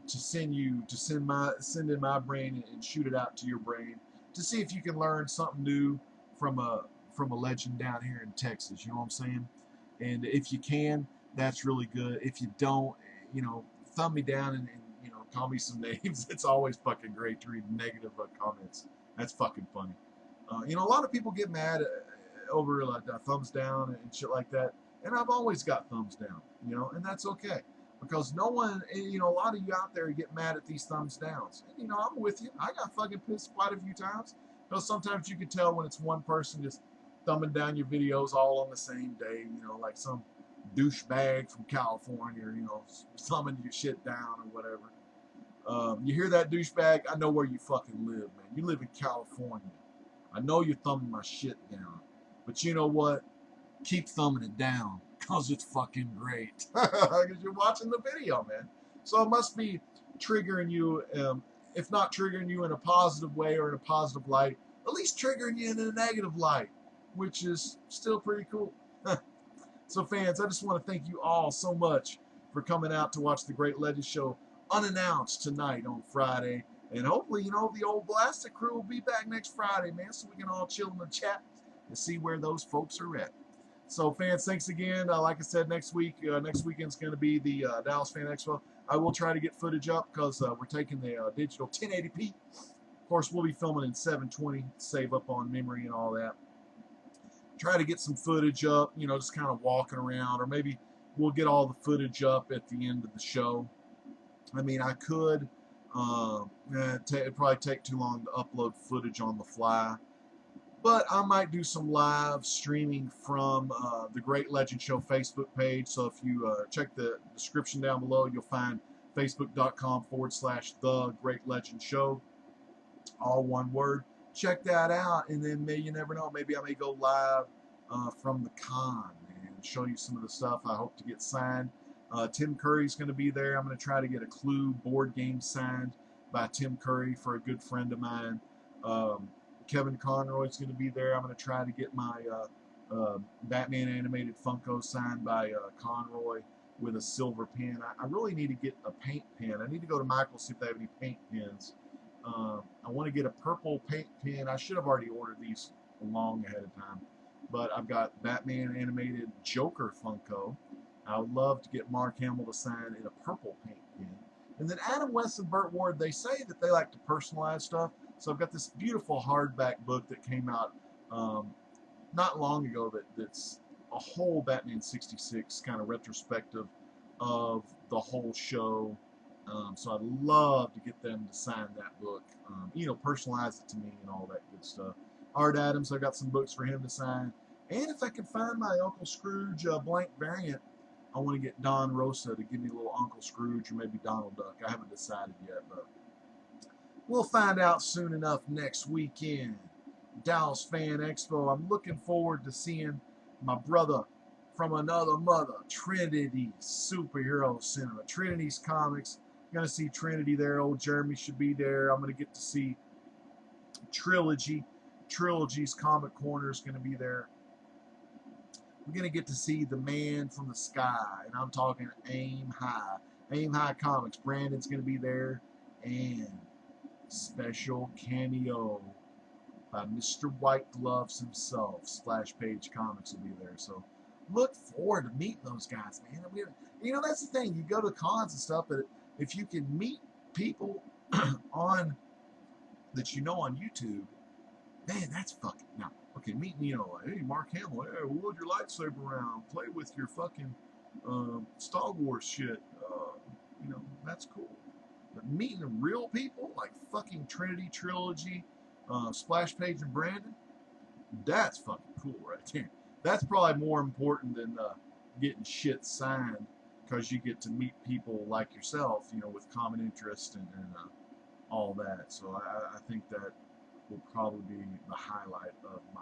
to send in my brain and shoot it out to your brain to see if you can learn something new from a legend down here in Texas. You know what I'm saying? And if you can, that's really good. If you don't, thumb me down and call me some names. It's always fucking great to read negative comments. That's fucking funny. A lot of people get mad over like thumbs down and shit like that, and I've always got thumbs down, and that's okay, because no one, a lot of you out there get mad at these thumbs downs. And, I'm with you. I got fucking pissed quite a few times, because sometimes you can tell when it's one person just thumbing down your videos all on the same day, like some douchebag from California, thumbing your shit down or whatever. You hear that, douchebag? I know where you fucking live, man. You live in California. I know you're thumbing my shit down. But you know what? Keep thumbing it down, because it's fucking great. Because you're watching the video, man. So it must be triggering you, if not triggering you in a positive way or in a positive light, at least triggering you in a negative light, which is still pretty cool. So fans, I just want to thank you all so much for coming out to watch the Great Legend Show unannounced tonight on Friday. And hopefully, the old Blasted crew will be back next Friday, man, so we can all chill in the chat and see where those folks are at. So fans, thanks again. Like I said, next weekend's going to be the Dallas Fan Expo. I will try to get footage up, because we're taking the digital 1080p. Of course, we'll be filming in 720 to save up on memory and all that. Try to get some footage up, just kind of walking around, or maybe we'll get all the footage up at the end of the show. I mean, I could. It'd probably take too long to upload footage on the fly. But I might do some live streaming from the Great Legend Show Facebook page. So if you check the description down below, you'll find facebook.com/The Great Legend Show, all one word. Check that out, and then you never know, maybe I may go live from the con and show you some of the stuff I hope to get signed. Tim Curry's going to be there. I'm going to try to get a Clue board game signed by Tim Curry for a good friend of mine. Kevin Conroy's going to be there. I'm going to try to get my Batman animated Funko signed by Conroy with a silver pen. I really need to get a paint pen. I need to go to Michael's, see if they have any paint pens. I want to get a purple paint pen. I should have already ordered these long ahead of time. But I've got Batman animated Joker Funko. I would love to get Mark Hamill to sign in a purple paint pen. And then Adam West and Burt Ward, they say that they like to personalize stuff. So I've got this beautiful hardback book that came out not long ago that's a whole Batman 66 kind of retrospective of the whole show. So I'd love to get them to sign that book, personalize it to me and all that good stuff. Art Adams, I've got some books for him to sign. And if I can find my Uncle Scrooge blank variant, I want to get Don Rosa to give me a little Uncle Scrooge or maybe Donald Duck. I haven't decided yet, but we'll find out soon enough next weekend. Dallas Fan Expo. I'm looking forward to seeing my brother from another mother, Trinity Superhero Cinema. Trinity's Comics. I'm going to see Trinity there. Old Jeremy should be there. I'm going to get to see Trilogy. Trilogy's Comic Corner is going to be there. We're going to get to see the man from the sky, and I'm talking Aim High. Aim High Comics. Brandon's going to be there, and special cameo by Mr. White Gloves himself. Splash Page Comics will be there, so look forward to meeting those guys, man. That's the thing. You go to cons and stuff, but if you can meet people on on YouTube, man, that's fucking now. Okay, meet me, like, hey, Mark Hamill, hey, wield your lightsaber around, play with your fucking Star Wars shit. That's cool. But meeting real people like fucking Trinity Trilogy, Splash Page and Brandon, that's fucking cool right there. That's probably more important than getting shit signed, because you get to meet people like yourself, with common interest and all that. So I think that will probably be the highlight of my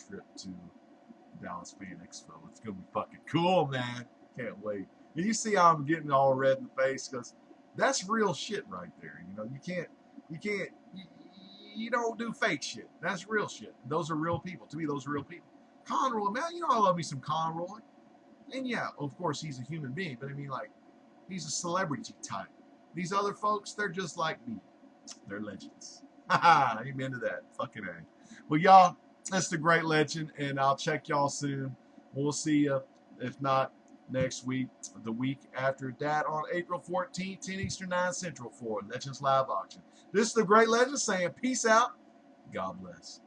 trip to Dallas Fan Expo. It's going to be fucking cool, man. Can't wait. And you see how I'm getting all red in the face, because that's real shit right there. You don't do fake shit. That's real shit. Those are real people. To me, those are real people. Conroy, man, I love me some Conroy. And yeah, of course, he's a human being, but he's a celebrity type. These other folks, they're just like me. They're legends. Haha, amen to that. Fucking A. Well, y'all, that's the Great Legend, and I'll check y'all soon. We'll see you, if not next week, the week after that on April 14th, 10 Eastern, 9 Central for Legends Live Auction. This is the Great Legend saying peace out. God bless.